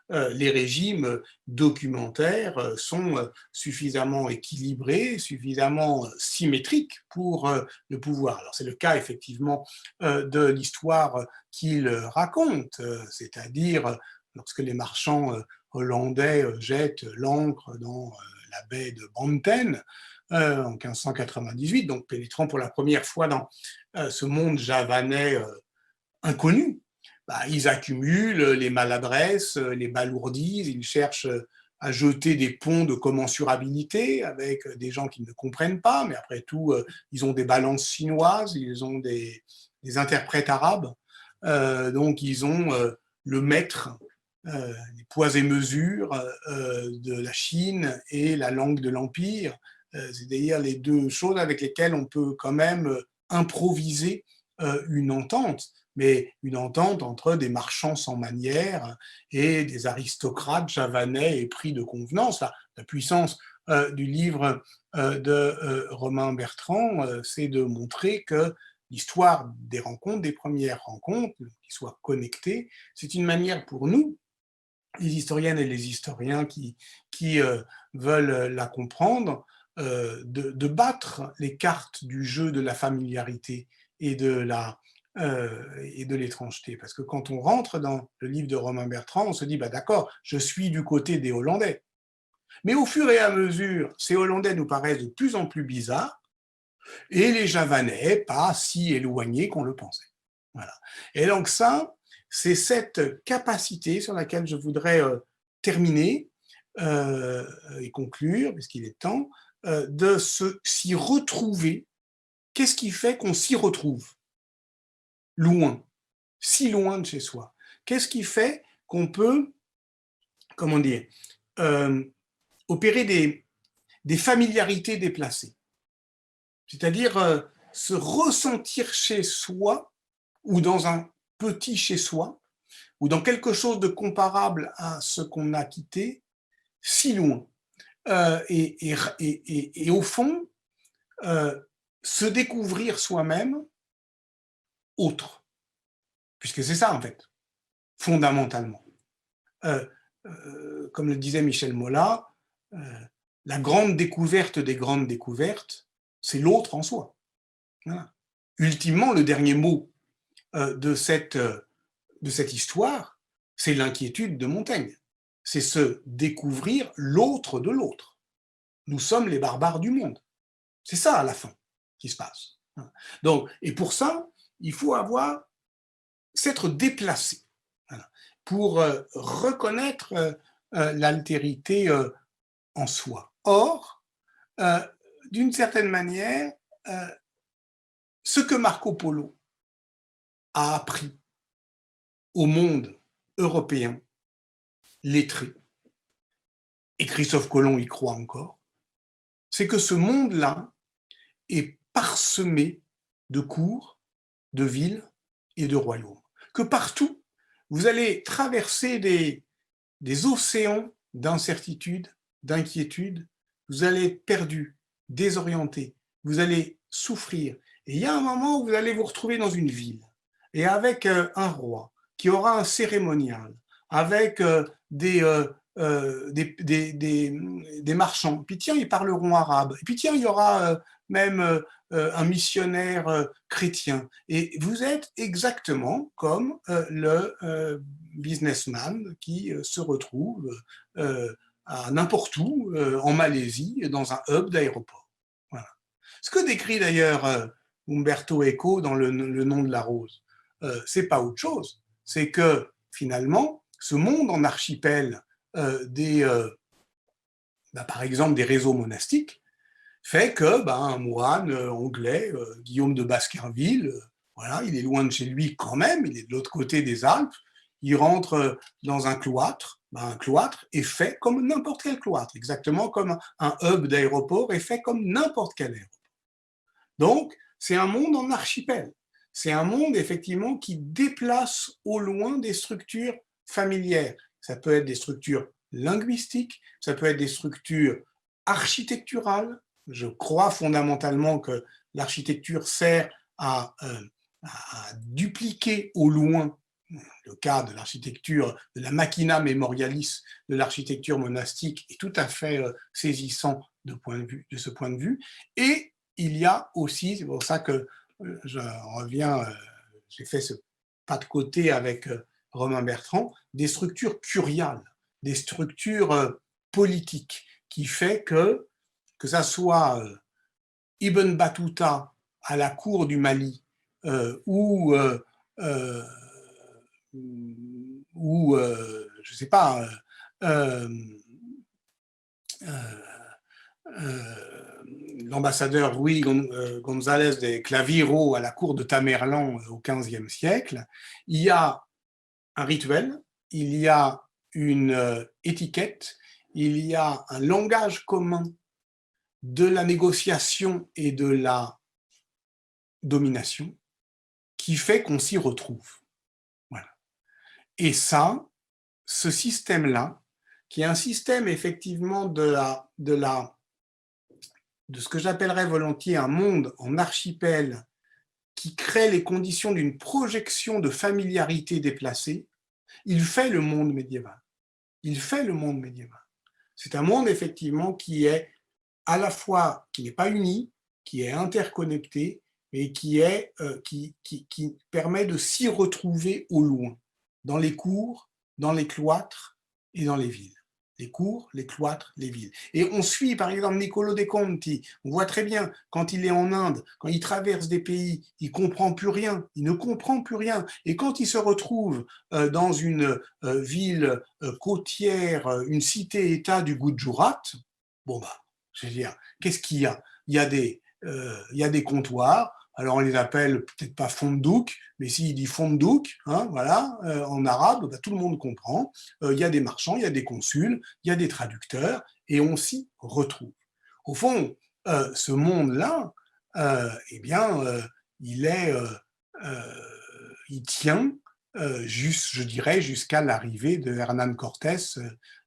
les régimes documentaires sont suffisamment équilibrés, suffisamment symétriques pour le pouvoir. Alors c'est le cas effectivement de l'histoire qu'il raconte, c'est-à-dire lorsque les marchands hollandais jettent l'ancre dans la baie de Banten en 1598, donc pénétrant pour la première fois dans ce monde javanais inconnu. Ils accumulent les maladresses, les balourdises, ils cherchent à jeter des ponts de commensurabilité avec des gens qui ne comprennent pas, mais après tout, ils ont des balances chinoises, ils ont des interprètes arabes, donc ils ont le maître, les poids et mesures de la Chine et la langue de l'Empire, c'est-à-dire les deux choses avec lesquelles on peut quand même improviser une entente, mais une entente entre des marchands sans manières et des aristocrates javanais épris de convenance. La puissance du livre de Romain Bertrand, c'est de montrer que l'histoire des rencontres, des premières rencontres, qui soient connectées, c'est une manière pour nous, les historiennes et les historiens qui veulent la comprendre, de battre les cartes du jeu de la familiarité et de l'étrangeté. Parce que quand on rentre dans le livre de Romain Bertrand, on se dit, bah, d'accord, je suis du côté des Hollandais. Mais au fur et à mesure, ces Hollandais nous paraissent de plus en plus bizarres, et les Javanais pas si éloignés qu'on le pensait. Voilà. Et donc ça, c'est cette capacité sur laquelle je voudrais terminer et conclure, puisqu'il est temps, de s'y retrouver. Qu'est-ce qui fait qu'on s'y retrouve loin, si loin de chez soi? Qu'est-ce qui fait qu'on peut, comment dire, opérer des familiarités déplacées? C'est-à-dire se ressentir chez soi ou dans un petit chez soi ou dans quelque chose de comparable à ce qu'on a quitté, si loin. Et au fond, se découvrir soi-même autre, puisque c'est ça en fait, fondamentalement. Comme le disait Michel Mola, la grande découverte des grandes découvertes, c'est l'autre en soi. Voilà. Ultimement, le dernier mot de cette histoire, c'est l'inquiétude de Montaigne. C'est se découvrir l'autre de l'autre. Nous sommes les barbares du monde. C'est ça, à la fin, qui se passe. Donc, et pour ça, il faut s'être déplacé, voilà, pour reconnaître l'altérité en soi. Or, d'une certaine manière, ce que Marco Polo a appris au monde européen lettré, et Christophe Colomb y croit encore, c'est que ce monde-là est parsemé de cours, de villes et de royaumes. Que partout, vous allez traverser des océans d'incertitude, d'inquiétude, vous allez être perdu, désorienté, vous allez souffrir. Et il y a un moment où vous allez vous retrouver dans une ville, et avec un roi qui aura un cérémonial, avec des marchands. Puis tiens, ils parleront arabe. Et puis tiens, il y aura même un missionnaire chrétien. Et vous êtes exactement comme le businessman qui se retrouve à n'importe où, en Malaisie, dans un hub d'aéroport. Voilà. Ce que décrit d'ailleurs Umberto Eco dans le nom de la rose, c'est pas autre chose. C'est que finalement, ce monde en archipel par exemple des réseaux monastiques, fait que un moine anglais, Guillaume de Baskerville, voilà, il est loin de chez lui quand même, il est de l'autre côté des Alpes, il rentre dans un cloître, un cloître est fait comme n'importe quel cloître, exactement comme un hub d'aéroport est fait comme n'importe quel aéroport. Donc, c'est un monde en archipel. C'est un monde, effectivement, qui déplace au loin des structures familières. Ça peut être des structures linguistiques, ça peut être des structures architecturales. Je crois fondamentalement que l'architecture sert à dupliquer au loin le cas de l'architecture, de la machina memorialis de l'architecture monastique est tout à fait saisissant de ce point de vue. Et il y a aussi, c'est pour ça que je reviens, j'ai fait ce pas de côté avec Romain Bertrand, des structures curiales, des structures politiques, qui fait que ça soit Ibn Battuta à la cour du Mali ou je ne sais pas, l'ambassadeur Ruy González de Claviro à la cour de Tamerlan au XVe siècle, il y a un rituel, il y a une étiquette, il y a un langage commun de la négociation et de la domination qui fait qu'on s'y retrouve. Voilà. Et ça, ce système-là, qui est un système effectivement de ce que j'appellerais volontiers un monde en archipel qui crée les conditions d'une projection de familiarité déplacée, il fait le monde médiéval. Il fait le monde médiéval. C'est un monde effectivement qui est à la fois, qui n'est pas uni, qui est interconnecté, et qui permet de s'y retrouver au loin, dans les cours, dans les cloîtres et dans les villes. Les cours, les cloîtres, les villes. Et on suit par exemple Niccolò de Conti, on voit très bien quand il est en Inde, quand il traverse des pays, il ne comprend plus rien, il ne comprend plus rien. Et quand il se retrouve dans une ville côtière, une cité-État du Gujarat, bon bah, je veux dire, qu'est-ce qu'il y a ? Il y a des comptoirs. Alors on les appelle peut-être pas fondouk, mais s'il dit fondouk, hein, voilà, en arabe, bah, tout le monde comprend. Il y a des marchands, il y a des consuls, il y a des traducteurs, et on s'y retrouve. Au fond, ce monde-là, eh bien, il tient je dirais, jusqu'à l'arrivée de Hernán Cortés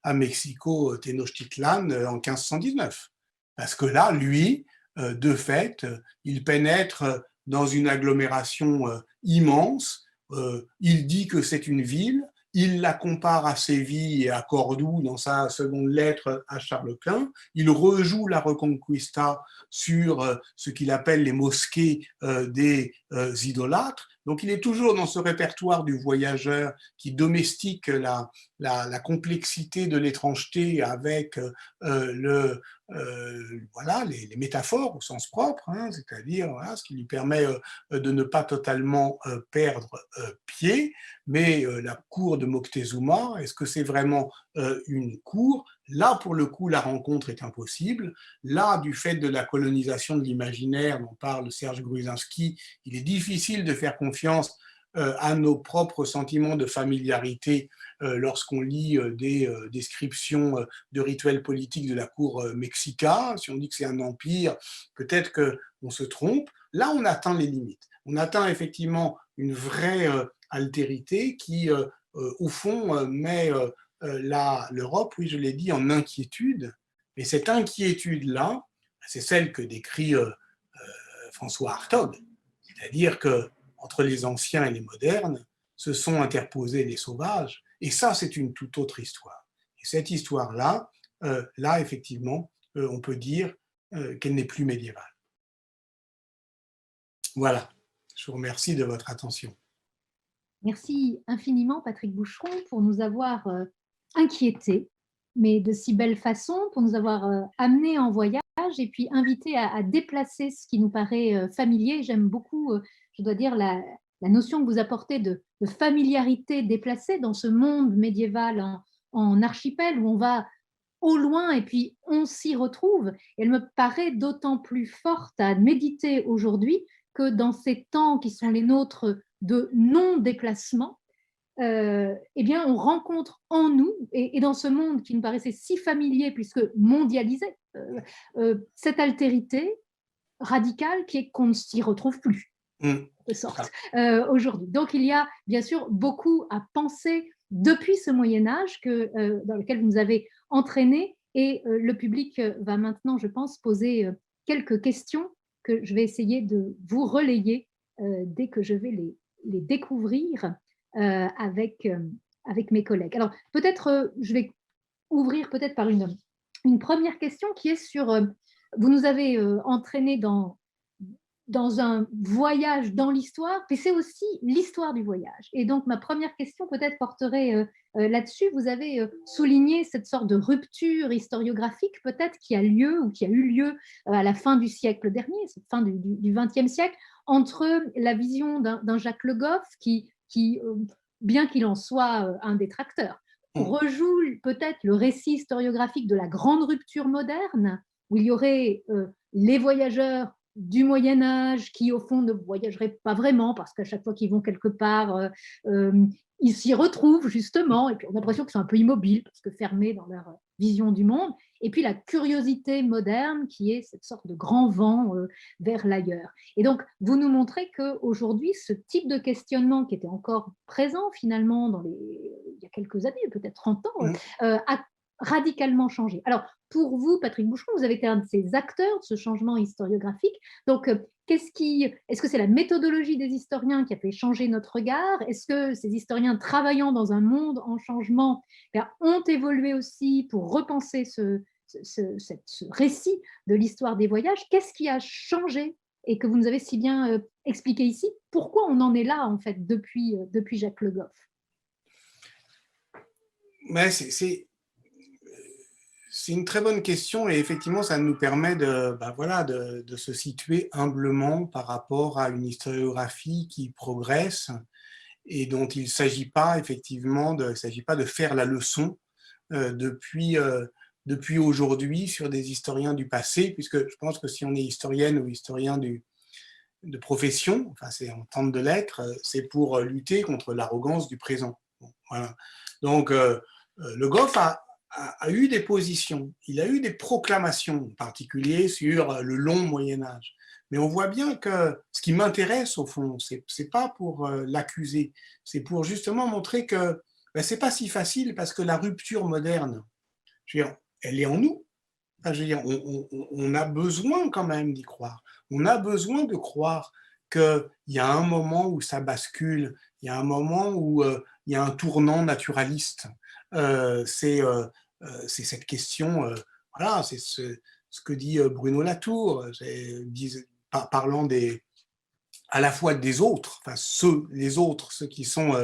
à Mexico Tenochtitlan en 1519. Parce que là, lui, de fait, il pénètre dans une agglomération immense, il dit que c'est une ville, il la compare à Séville et à Cordoue dans sa seconde lettre à Charles Quint, il rejoue la Reconquista sur ce qu'il appelle les mosquées des idolâtres, donc il est toujours dans ce répertoire du voyageur qui domestique la complexité de l'étrangeté avec voilà, les métaphores au sens propre, hein, c'est-à-dire voilà, ce qui lui permet de ne pas totalement perdre pied, mais la cour de Moctezuma, est-ce que c'est vraiment une cour ? Là, pour le coup, la rencontre est impossible. Là, du fait de la colonisation de l'imaginaire dont parle Serge Gruzinski, il est difficile de faire confiance à nos propres sentiments de familiarité lorsqu'on lit des descriptions de rituels politiques de la cour Mexica. Si on dit que c'est un empire, peut-être qu'on se trompe. Là, on atteint les limites. On atteint effectivement une vraie altérité qui, au fond, met l'Europe, oui, je l'ai dit, en inquiétude. Et cette inquiétude-là, c'est celle que décrit François Hartog, c'est-à-dire que entre les anciens et les modernes, se sont interposés les sauvages, et ça, c'est une toute autre histoire. Et cette histoire-là, là, effectivement, on peut dire qu'elle n'est plus médiévale. Voilà, je vous remercie de votre attention. Merci infiniment, Patrick Boucheron, pour nous avoir inquiétés, mais de si belle façon, pour nous avoir amenés en voyage et puis invités à déplacer ce qui nous paraît familier. J'aime beaucoup, je dois dire, la notion que vous apportez de familiarité déplacée dans ce monde médiéval en archipel où on va au loin et puis on s'y retrouve. Elle me paraît d'autant plus forte à méditer aujourd'hui que dans ces temps qui sont les nôtres de non-déplacement, eh bien, on rencontre en nous, et dans ce monde qui nous paraissait si familier puisque mondialisé, cette altérité radicale qui est qu'on ne s'y retrouve plus, de sorte, aujourd'hui. Donc, il y a bien sûr beaucoup à penser depuis ce Moyen-Âge dans lequel vous nous avez entraînés, et le public va maintenant, je pense, poser quelques questions que je vais essayer de vous relayer dès que je vais les découvrir avec mes collègues. Alors, peut-être, je vais ouvrir peut-être par une première question qui est sur, vous nous avez entraînés dans un voyage dans l'histoire, mais c'est aussi l'histoire du voyage. Et donc, ma première question peut-être porterait là-dessus. Vous avez souligné cette sorte de rupture historiographique peut-être qui a lieu ou qui a eu lieu à la fin du siècle dernier, cette fin du XXe siècle, entre la vision d'un Jacques Le Goff qui bien qu'il en soit un détracteur, rejoue peut-être le récit historiographique de la grande rupture moderne, où il y aurait les voyageurs du Moyen-Âge qui, au fond, ne voyageraient pas vraiment parce qu'à chaque fois qu'ils vont quelque part, ils s'y retrouvent justement, et puis on a l'impression qu'ils sont un peu immobiles parce que fermés dans leur vision du monde. Et puis la curiosité moderne qui est cette sorte de grand vent vers l'ailleurs. Et donc, vous nous montrez qu'aujourd'hui, ce type de questionnement qui était encore présent finalement il y a quelques années, peut-être 30 ans, a radicalement changé. Alors, pour vous, Patrick Boucheron, vous avez été un de ces acteurs de ce changement historiographique. Donc, est-ce que c'est la méthodologie des historiens qui a fait changer notre regard? Est-ce que ces historiens travaillant dans un monde en changement ont évolué aussi pour repenser ce récit de l'histoire des voyages? Qu'est-ce qui a changé et que vous nous avez si bien expliqué ici? Pourquoi on en est là, en fait, depuis Jacques Le Goff? Ouais, c'est une très bonne question et effectivement, ça nous permet de se situer humblement par rapport à une historiographie qui progresse et dont il ne s'agit pas effectivement il s'agit pas de faire la leçon depuis aujourd'hui sur des historiens du passé, puisque je pense que si on est historienne ou historien de profession, enfin on tente de l'être, c'est pour lutter contre l'arrogance du présent. Bon, voilà. Donc, Le Goff a eu des positions, il a eu des proclamations, en particulier sur le long Moyen-Âge. Mais on voit bien que ce qui m'intéresse, au fond, c'est pas pour l'accuser, c'est pour justement montrer que c'est pas si facile parce que la rupture moderne, je veux dire, elle est en nous. Enfin, je veux dire, on a besoin quand même d'y croire. On a besoin de croire qu'il y a un moment où ça bascule, il y a un moment où il y a un tournant naturaliste. C'est cette question, voilà, c'est ce que dit Bruno Latour, parlant à la fois des autres, enfin les autres, ceux qui sont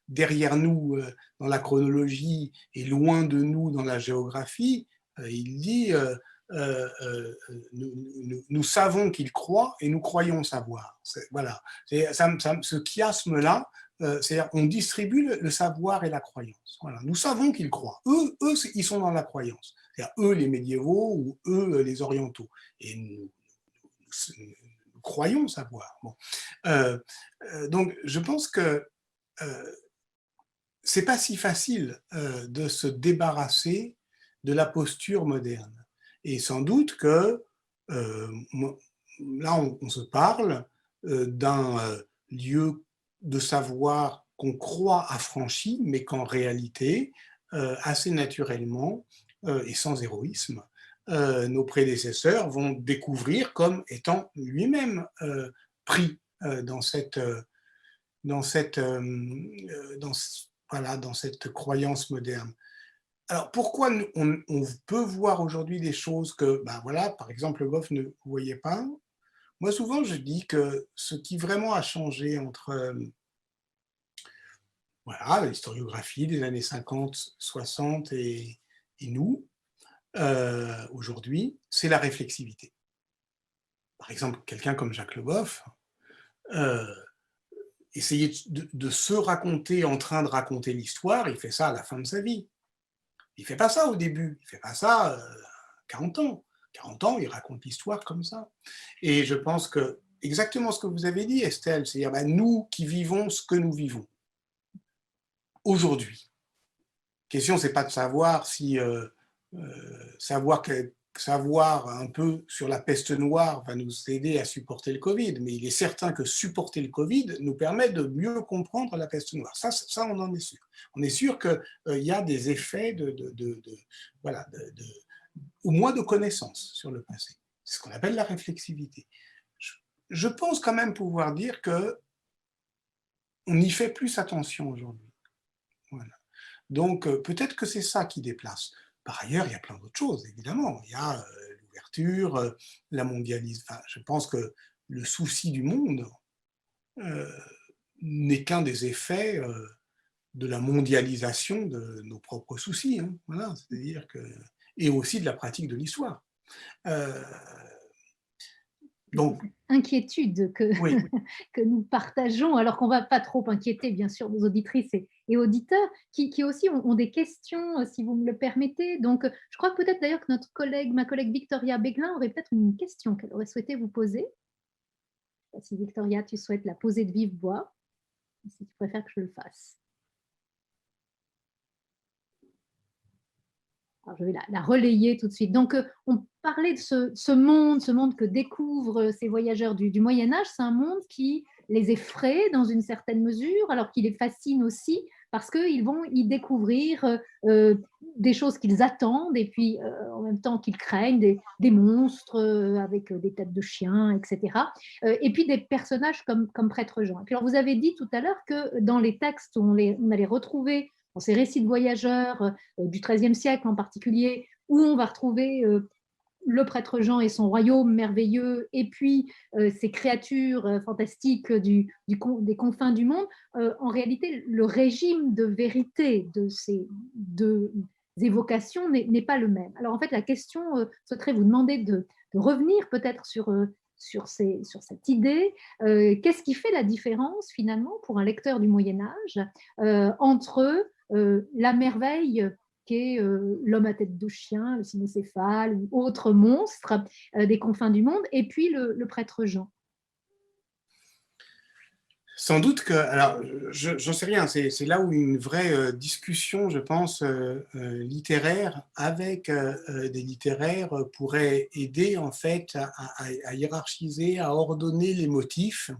derrière nous dans la chronologie et loin de nous dans la géographie. Il dit nous savons qu'il croit et nous croyons savoir. Voilà, ce chiasme-là, c'est-à-dire on distribue le savoir et la croyance. Voilà. Nous savons qu'ils croient. Eux, ils sont dans la croyance. C'est-à-dire eux, les médiévaux, ou eux, les orientaux. Et nous croyons savoir. Bon. Donc, je pense que c'est pas si facile de se débarrasser de la posture moderne. Et sans doute que là, on se parle d'un lieu de savoir qu'on croit affranchi, mais qu'en réalité, assez naturellement et sans héroïsme, nos prédécesseurs vont découvrir comme étant lui-même pris dans cette croyance moderne. Alors pourquoi on peut voir aujourd'hui des choses que, par exemple, Le Goff ne voyait pas? Moi, souvent, je dis que ce qui vraiment a changé entre l'historiographie des années 50, 60 et nous, aujourd'hui, c'est la réflexivité. Par exemple, quelqu'un comme Jacques Le Goff, essayer de se raconter en train de raconter l'histoire, il fait ça à la fin de sa vie. Il ne fait pas ça au début, il ne fait pas ça à 40 ans. 40 ans, il raconte l'histoire comme ça. Et je pense que exactement ce que vous avez dit, Estelle, c'est-à-dire nous qui vivons ce que nous vivons aujourd'hui. La question, ce n'est pas de savoir si savoir un peu sur la peste noire va nous aider à supporter le Covid, mais il est certain que supporter le Covid nous permet de mieux comprendre la peste noire. Ça on en est sûr. On est sûr qu'il y a des effets au moins de connaissances sur le passé. C'est ce qu'on appelle la réflexivité. Je pense quand même pouvoir dire qu'on y fait plus attention aujourd'hui. Voilà. Donc, peut-être que c'est ça qui déplace. Par ailleurs, il y a plein d'autres choses, évidemment. Il y a l'ouverture, la mondialisation. Enfin, je pense que le souci du monde n'est qu'un des effets de la mondialisation de nos propres soucis. Hein. Voilà, c'est-à-dire que et aussi de la pratique de l'histoire. Donc, inquiétude que, oui. que nous partageons, alors qu'on ne va pas trop inquiéter, bien sûr, nos auditrices et auditeurs, qui aussi ont des questions, si vous me le permettez. Donc, je crois peut-être d'ailleurs que ma collègue Victoria Beglin aurait peut-être une question qu'elle aurait souhaité vous poser. Je ne sais pas si Victoria, tu souhaites la poser de vive voix, si tu préfères que je le fasse. Alors, je vais la relayer tout de suite. Donc, on parlait de ce monde que découvrent ces voyageurs du Moyen-Âge. C'est un monde qui les effraie dans une certaine mesure, alors qu'il les fascine aussi, parce qu'ils vont y découvrir des choses qu'ils attendent, et puis en même temps qu'ils craignent, des monstres avec des têtes de chiens, etc. Et puis des personnages comme Prêtre Jean. Et puis, alors, vous avez dit tout à l'heure que dans les textes, on allait retrouver dans ces récits de voyageurs du XIIIe siècle en particulier, où on va retrouver le prêtre Jean et son royaume merveilleux, et puis ces créatures fantastiques des confins du monde, en réalité, le régime de vérité de ces deux évocations n'est pas le même. Alors en fait, la question souhaiterait vous demander de revenir peut-être sur cette idée. Qu'est-ce qui fait la différence finalement pour un lecteur du Moyen-Âge entre la merveille qu'est l'homme à tête de chien, le cynocéphale ou autre monstre des confins du monde, et puis le prêtre Jean? Sans doute que, alors, j'en sais rien, c'est là où une vraie discussion, je pense, littéraire avec des littéraires pourrait aider en fait à hiérarchiser, à ordonner les motifs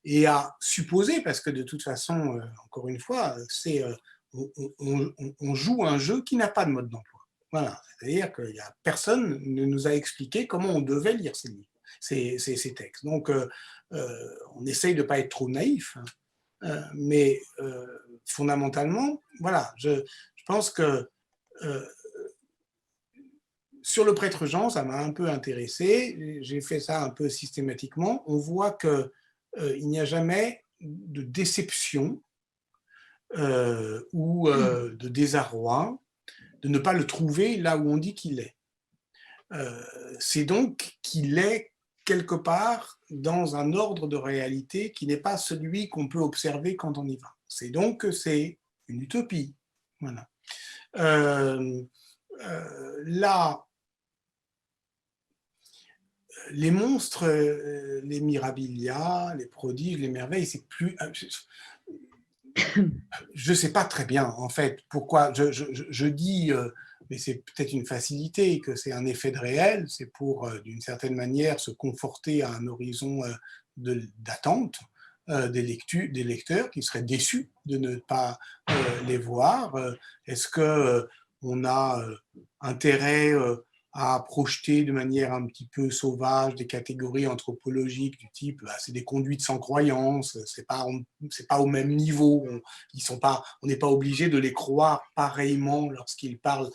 et à supposer, parce que de toute façon, encore une fois, on joue un jeu qui n'a pas de mode d'emploi. Voilà, c'est-à-dire que personne ne nous a expliqué comment on devait lire ces livres, ces textes. Donc, on essaye de ne pas être trop naïf, mais fondamentalement, voilà, je pense que sur le prêtre Jean, ça m'a un peu intéressé, j'ai fait ça un peu systématiquement. On voit qu'il n'y a jamais de déception ou de désarroi de ne pas le trouver là où on dit qu'il est. C'est donc qu'il est quelque part dans un ordre de réalité qui n'est pas celui qu'on peut observer quand on y va. C'est donc que c'est une utopie. Voilà. Là, les monstres, les mirabilia, les prodiges, les merveilles, c'est plus... Je ne sais pas très bien, en fait, pourquoi je dis, mais c'est peut-être une facilité, que c'est un effet de réel, c'est pour, d'une certaine manière, se conforter à un horizon d'attente des lecteurs qui seraient déçus de ne pas les voir. Est-ce qu'on a intérêt à projeter de manière un petit peu sauvage des catégories anthropologiques du type c'est des conduites sans croyance, c'est pas au même niveau, on n'est pas obligé de les croire pareillement lorsqu'ils parlent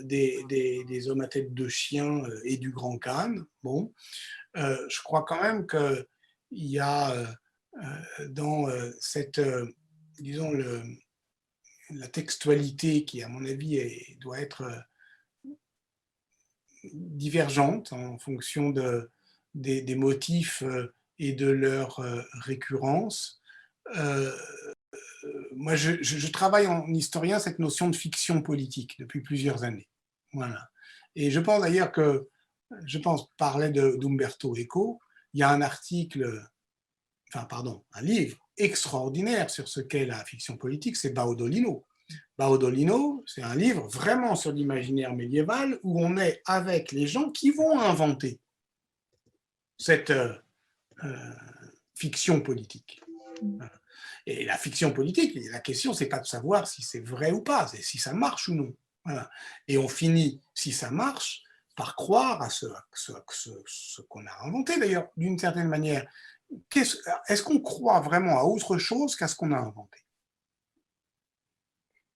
des hommes à tête de chien et du Grand Khan. Bon, je crois quand même qu'il y a dans cette, disons, la textualité qui, à mon avis, doit être divergente en fonction des motifs et de leur récurrence. Moi, je travaille en historien cette notion de fiction politique depuis plusieurs années. Voilà. Et je pense d'ailleurs que, parlais d'Umberto Eco, il y a un livre extraordinaire sur ce qu'est la fiction politique, c'est Baudolino. Baudolino, c'est un livre vraiment sur l'imaginaire médiéval où on est avec les gens qui vont inventer cette fiction politique. Et la fiction politique, la question, c'est pas de savoir si c'est vrai ou pas, c'est si ça marche ou non. Voilà. Et on finit, si ça marche, par croire à ce qu'on a inventé, d'ailleurs, d'une certaine manière. Est-ce qu'on croit vraiment à autre chose qu'à ce qu'on a inventé?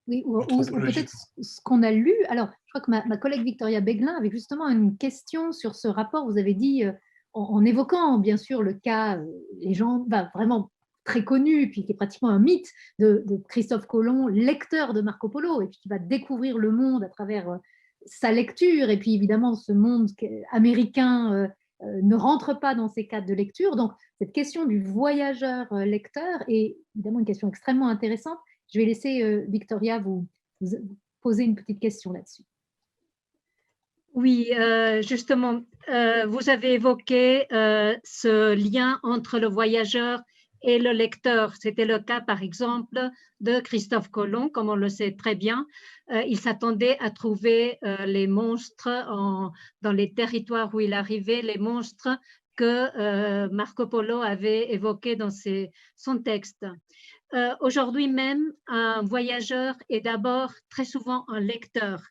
Oui, ou peut-être ce qu'on a lu. Alors, je crois que ma collègue Victoria Beglin avait justement une question sur ce rapport. Vous avez dit, en évoquant bien sûr le cas, les gens vraiment très connu, puis qui est pratiquement un mythe de Christophe Colomb, lecteur de Marco Polo, et puis qui va découvrir le monde à travers sa lecture, et puis évidemment ce monde américain ne rentre pas dans ces cadres de lecture. Donc, cette question du voyageur lecteur est évidemment une question extrêmement intéressante. Je vais laisser Victoria vous poser une petite question là-dessus. Oui, justement, vous avez évoqué ce lien entre le voyageur et le lecteur. C'était le cas, par exemple, de Christophe Colomb, comme on le sait très bien. Il s'attendait à trouver les monstres dans les territoires où il arrivait, les monstres que Marco Polo avait évoqués dans son texte. Aujourd'hui même, un voyageur est d'abord très souvent un lecteur.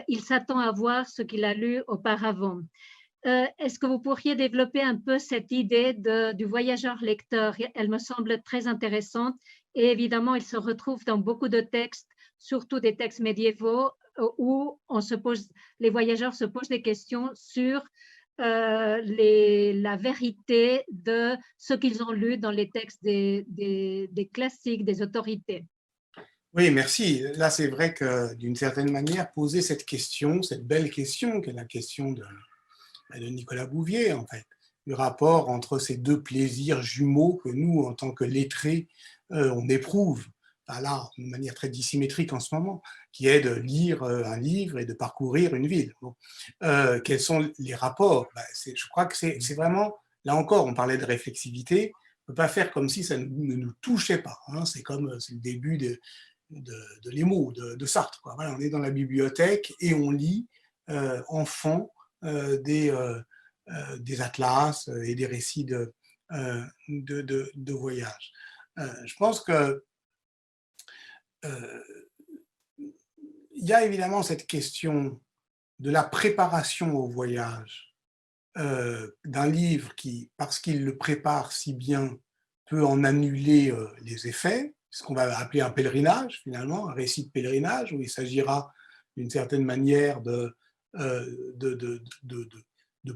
Il s'attend à voir ce qu'il a lu auparavant. Est-ce que vous pourriez développer un peu cette idée du voyageur lecteur? Elle me semble très intéressante et évidemment, elle se retrouve dans beaucoup de textes, surtout des textes médiévaux où les voyageurs se posent des questions sur la vérité de ce qu'ils ont lu dans les textes des classiques, des autorités. Oui, merci. Là, c'est vrai que d'une certaine manière, poser cette question, cette belle question, qui est la question de Nicolas Bouvier, en fait, du rapport entre ces deux plaisirs jumeaux que nous, en tant que lettrés, on éprouve, là, de manière très dissymétrique en ce moment, qui est de lire un livre et de parcourir une ville. Bon. Quels sont les rapports? Je crois que c'est vraiment, là encore, on parlait de réflexivité, on ne peut pas faire comme si ça ne nous touchait pas. Hein. C'est le début de les mots de Sartre. Quoi. Voilà, on est dans la bibliothèque et on lit enfant des atlas et des récits de voyage. Je pense que il y a évidemment cette question de la préparation au voyage d'un livre qui, parce qu'il le prépare si bien, peut en annuler les effets, ce qu'on va appeler un pèlerinage, finalement, un récit de pèlerinage, où il s'agira d'une certaine manière de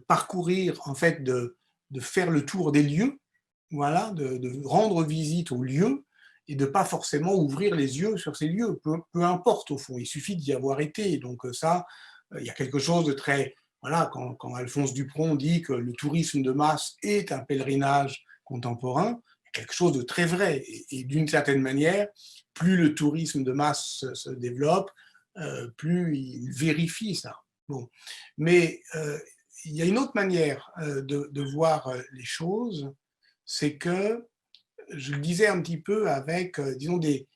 parcourir, en fait, de faire le tour des lieux, voilà, de rendre visite aux lieux, et de ne pas forcément ouvrir les yeux sur ces lieux, peu importe au fond, il suffit d'y avoir été. Donc ça, il y a quelque chose de très... Voilà, quand Alphonse Dupron dit que le tourisme de masse est un pèlerinage contemporain, quelque chose de très vrai. Et d'une certaine manière, plus le tourisme de masse se développe, plus il vérifie ça. Bon. Mais il y a une autre manière de voir les choses, c'est que, je le disais un petit peu avec, disons, des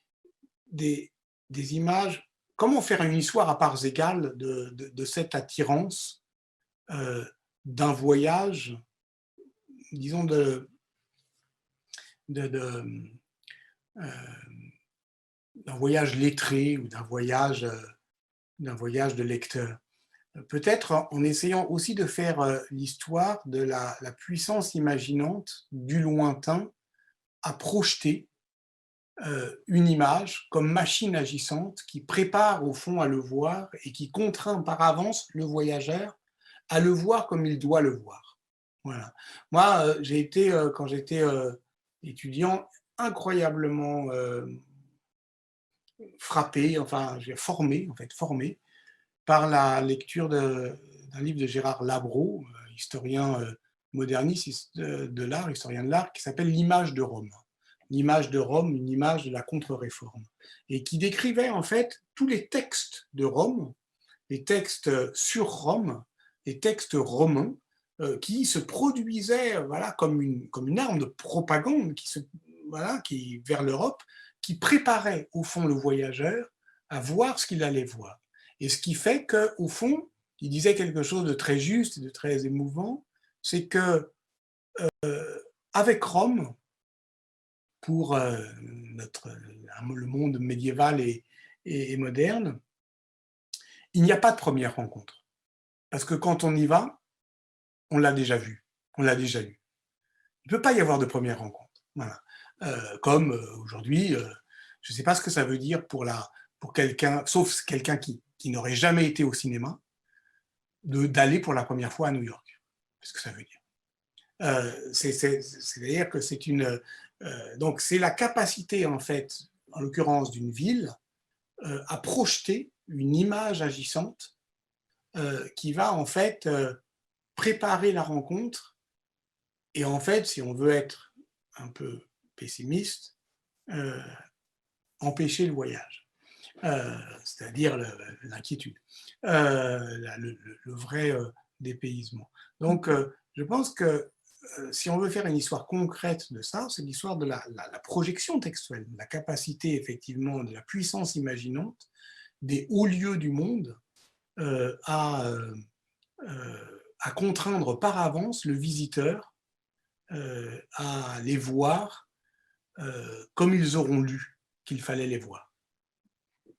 images, comment faire une histoire à parts égales de cette attirance d'un voyage, disons, d'un voyage lettré ou d'un voyage de lecteur. Peut-être en essayant aussi de faire l'histoire de la puissance imaginante du lointain à projeter une image comme machine agissante qui prépare au fond à le voir et qui contraint par avance le voyageur à le voir comme il doit le voir. Voilà. Moi, j'ai été, quand j'étais étudiant, incroyablement frappé, enfin, j'ai formé par la lecture d'un livre de Gérard Labro, historien moderniste de l'art, historien de l'art, qui s'appelle L'image de Rome. L'image de Rome, une image de la contre-réforme, et qui décrivait en fait tous les textes de Rome, les textes sur Rome, les textes romains, qui se produisaient voilà, comme une arme de propagande qui vers l'Europe, qui préparait au fond le voyageur à voir ce qu'il allait voir. Et ce qui fait qu'au fond, il disait quelque chose de très juste et de très émouvant, c'est que avec Rome, pour le monde médiéval et moderne, il n'y a pas de première rencontre. Parce que quand on y va, on l'a déjà vu, on l'a déjà eu. Il ne peut pas y avoir de première rencontre. Voilà. Comme aujourd'hui, je ne sais pas ce que ça veut dire pour quelqu'un, sauf quelqu'un qui n'aurait jamais été au cinéma, d'aller pour la première fois à New York. Qu'est-ce que ça veut dire? C'est-à-dire que c'est donc c'est la capacité, en fait, en l'occurrence d'une ville, à projeter une image agissante qui va, en fait, préparer la rencontre et en fait, si on veut être un peu pessimiste, empêcher le voyage, c'est-à-dire l'inquiétude, le vrai dépaysement. Donc, je pense que si on veut faire une histoire concrète de ça, c'est l'histoire de la projection textuelle, de la capacité effectivement, de la puissance imaginante des hauts lieux du monde à contraindre par avance le visiteur à les voir comme ils auront lu qu'il fallait les voir.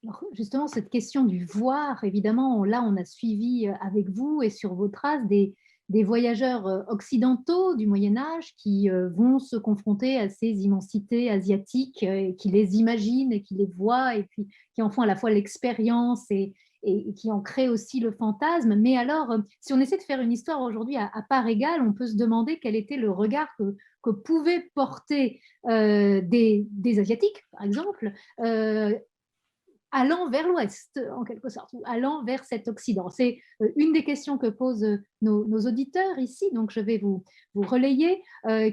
Alors justement, cette question du voir, évidemment, là, on a suivi avec vous et sur vos traces des voyageurs occidentaux du Moyen-Âge qui vont se confronter à ces immensités asiatiques, et qui les imaginent et qui les voient, et puis qui en font à la fois l'expérience et qui en créent aussi le fantasme. Mais alors, si on essaie de faire une histoire aujourd'hui à part égale, on peut se demander quel était le regard que pouvaient porter des Asiatiques, par exemple, allant vers l'Ouest, en quelque sorte, ou allant vers cet Occident. C'est une des questions que posent nos auditeurs ici, donc je vais vous relayer, un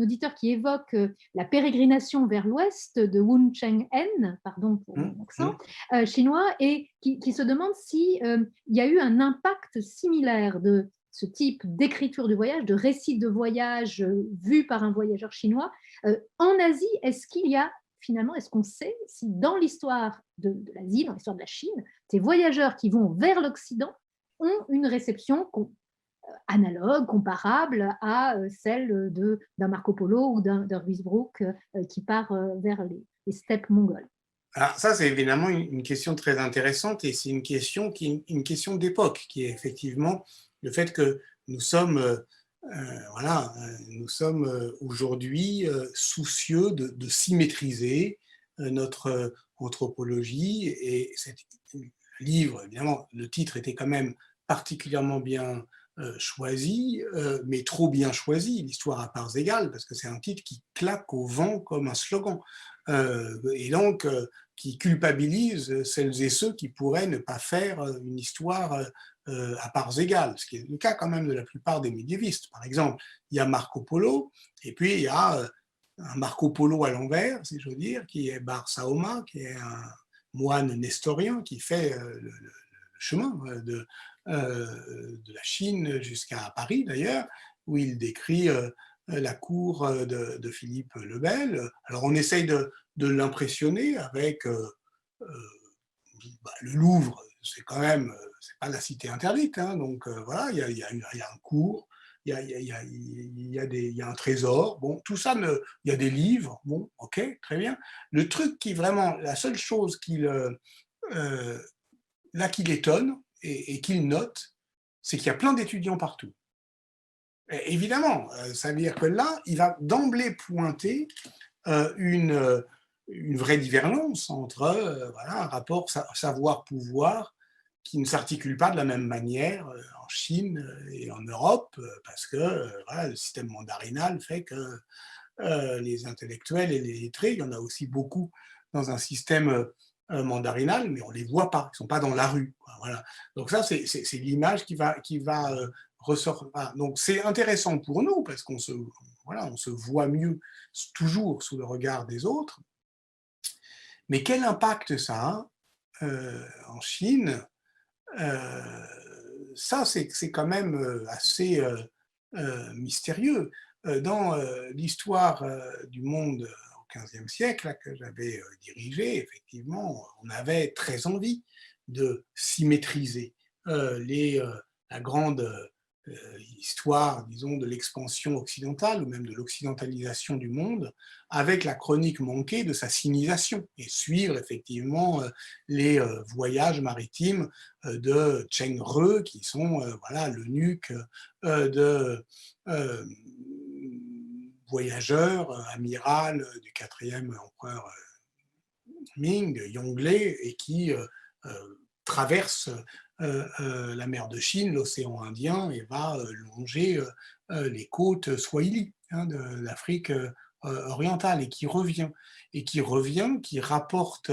auditeur qui évoque la pérégrination vers l'Ouest de Wun Cheng-en, pardon pour mon accent, chinois, et qui se demande si il y a eu un impact similaire de ce type d'écriture du voyage, de récit de voyage vu par un voyageur chinois. En Asie, finalement, est-ce qu'on sait si dans l'histoire de l'Asie, dans l'histoire de la Chine, ces voyageurs qui vont vers l'Occident ont une réception analogue, comparable à celle d'un Marco Polo ou d'un Ruysbrook qui part vers les steppes mongoles? Alors ça, c'est évidemment une question très intéressante et c'est une question d'époque, qui est effectivement le fait que nous sommes nous sommes aujourd'hui soucieux de symétriser notre anthropologie, et ce livre, évidemment, le titre était quand même particulièrement bien choisi, mais trop bien choisi, l'histoire à parts égales, parce que c'est un titre qui claque au vent comme un slogan, et donc qui culpabilise celles et ceux qui pourraient ne pas faire une histoire à parts égales, ce qui est le cas quand même de la plupart des médiévistes. Par exemple, il y a Marco Polo, et puis il y a un Marco Polo à l'envers, si je veux dire, qui est Bar Saoma, qui est un moine nestorien qui fait le chemin de la Chine jusqu'à Paris d'ailleurs, où il décrit la cour de Philippe le Bel. Alors on essaye de l'impressionner avec le Louvre, c'est quand même, c'est pas la cité interdite, hein, donc voilà, il y a un cours, il y a un trésor, bon, tout ça, il y a des livres, bon, ok, très bien. Le truc qui vraiment, la seule chose qui l'étonne et qu'il note, c'est qu'il y a plein d'étudiants partout. Et évidemment, ça veut dire que là, il va d'emblée pointer une vraie divergence entre un rapport savoir-pouvoir qui ne s'articule pas de la même manière en Chine et en Europe, parce que le système mandarinal fait que les intellectuels et les lettrés, il y en a aussi beaucoup dans un système mandarinal, mais on ne les voit pas, ils ne sont pas dans la rue. Voilà. Donc ça, c'est l'image qui va ressortir. Donc c'est intéressant pour nous, parce qu'on se voit mieux toujours sous le regard des autres. Mais quel impact ça a en Chine? Ça, c'est quand même assez mystérieux. Dans l'histoire du monde au XVe siècle, là, que j'avais dirigé, effectivement, on avait très envie de symétriser la grande histoire, disons, de l'expansion occidentale ou même de l'occidentalisation du monde, avec la chronique manquée de sa sinisation, et suivre effectivement les voyages maritimes de Cheng Re, qui sont l'eunuque de voyageur, amiral du 4e empereur Ming, Yongle, et qui traverse la mer de Chine, l'océan Indien, et va longer les côtes Swahili de l'Afrique orientale, et qui revient, qui rapporte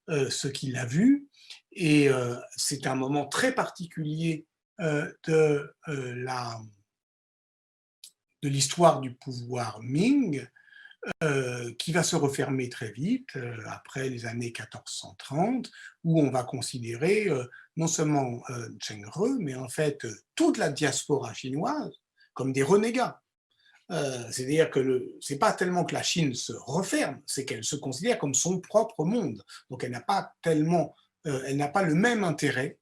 ce qu'il a vu. Et c'est un moment très particulier de l'histoire du pouvoir Ming, qui va se refermer très vite, après les années 1430, où on va considérer non seulement Zheng He, mais en fait toute la diaspora chinoise comme des renégats. C'est-à-dire que ce n'est pas tellement que la Chine se referme, c'est qu'elle se considère comme son propre monde. Donc elle n'a pas le même intérêt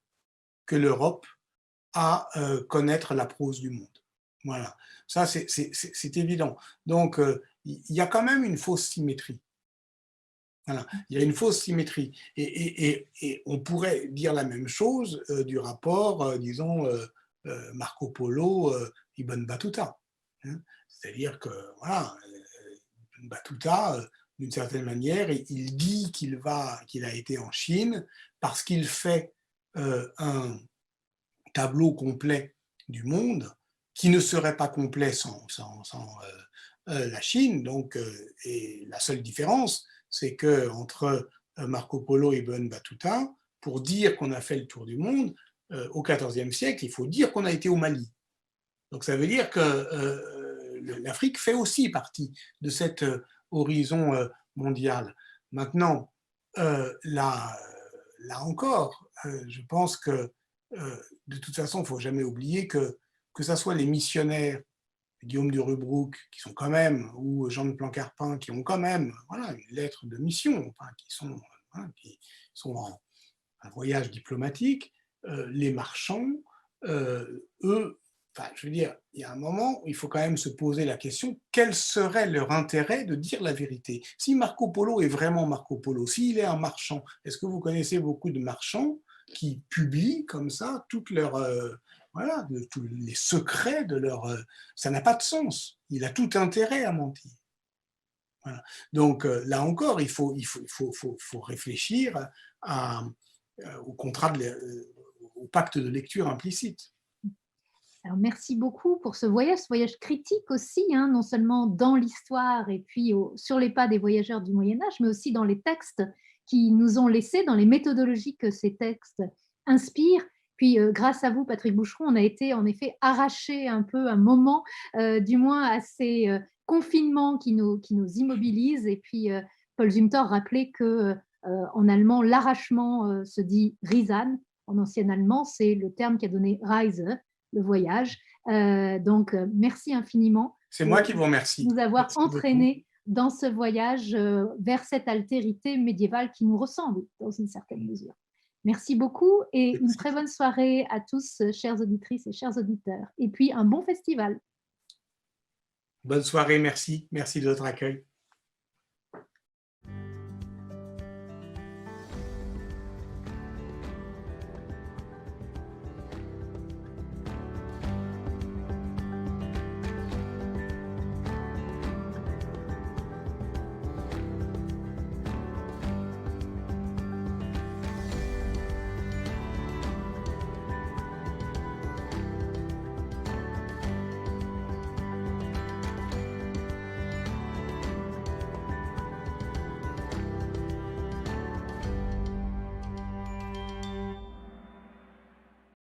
que l'Europe à connaître la prose du monde. Voilà, ça c'est évident. Donc il y a quand même une fausse symétrie. Voilà, il y a une fausse symétrie. Et on pourrait dire la même chose du rapport, disons, Marco Polo, Ibn Battuta. Hein. C'est-à-dire que, voilà, Ibn Battuta, d'une certaine manière, il dit qu'il a été en Chine parce qu'il fait un tableau complet du monde qui ne serait pas complet sans la Chine. Donc, et la seule différence, c'est qu'entre Marco Polo et Ibn Battuta, pour dire qu'on a fait le tour du monde, au XIVe siècle, il faut dire qu'on a été au Mali. Donc ça veut dire que l'Afrique fait aussi partie de cet horizon mondial. Maintenant, là encore, je pense que de toute façon, il ne faut jamais oublier que ce soit les missionnaires, Guillaume du Rubruck, qui sont quand même, ou Jean de Plancarpin, qui ont quand même une lettre de mission, enfin, qui sont en un voyage diplomatique, les marchands, eux, je veux dire, il y a un moment où il faut quand même se poser la question, quel serait leur intérêt de dire la vérité? Si Marco Polo est vraiment Marco Polo, s'il est un marchand, est-ce que vous connaissez beaucoup de marchands qui publient comme ça toutes leurs, tous les secrets de leur... ça n'a pas de sens. Il a tout intérêt à mentir. Voilà. Donc là encore, il faut réfléchir au contrat, au pacte de lecture implicite. Alors, merci beaucoup pour ce voyage critique aussi, hein, non seulement dans l'histoire et puis sur les pas des voyageurs du Moyen-Âge, mais aussi dans les textes qui nous ont laissés, dans les méthodologies que ces textes inspirent. Puis, grâce à vous, Patrick Boucheron, on a été en effet arraché un peu un moment, du moins à ces confinements qui nous immobilisent. Et puis, Paul Zumthor rappelait qu'en allemand, l'arrachement se dit Risan. En ancien allemand, c'est le terme qui a donné Reise, le voyage. Donc, merci infiniment. C'est moi qui vous remercie. Nous avoir merci entraînés beaucoup. dans ce voyage vers cette altérité médiévale qui nous ressemble dans une certaine mesure. Merci beaucoup et une très bonne soirée à tous, chères auditrices et chers auditeurs. Et puis, un bon festival. Bonne soirée, merci. Merci de votre accueil.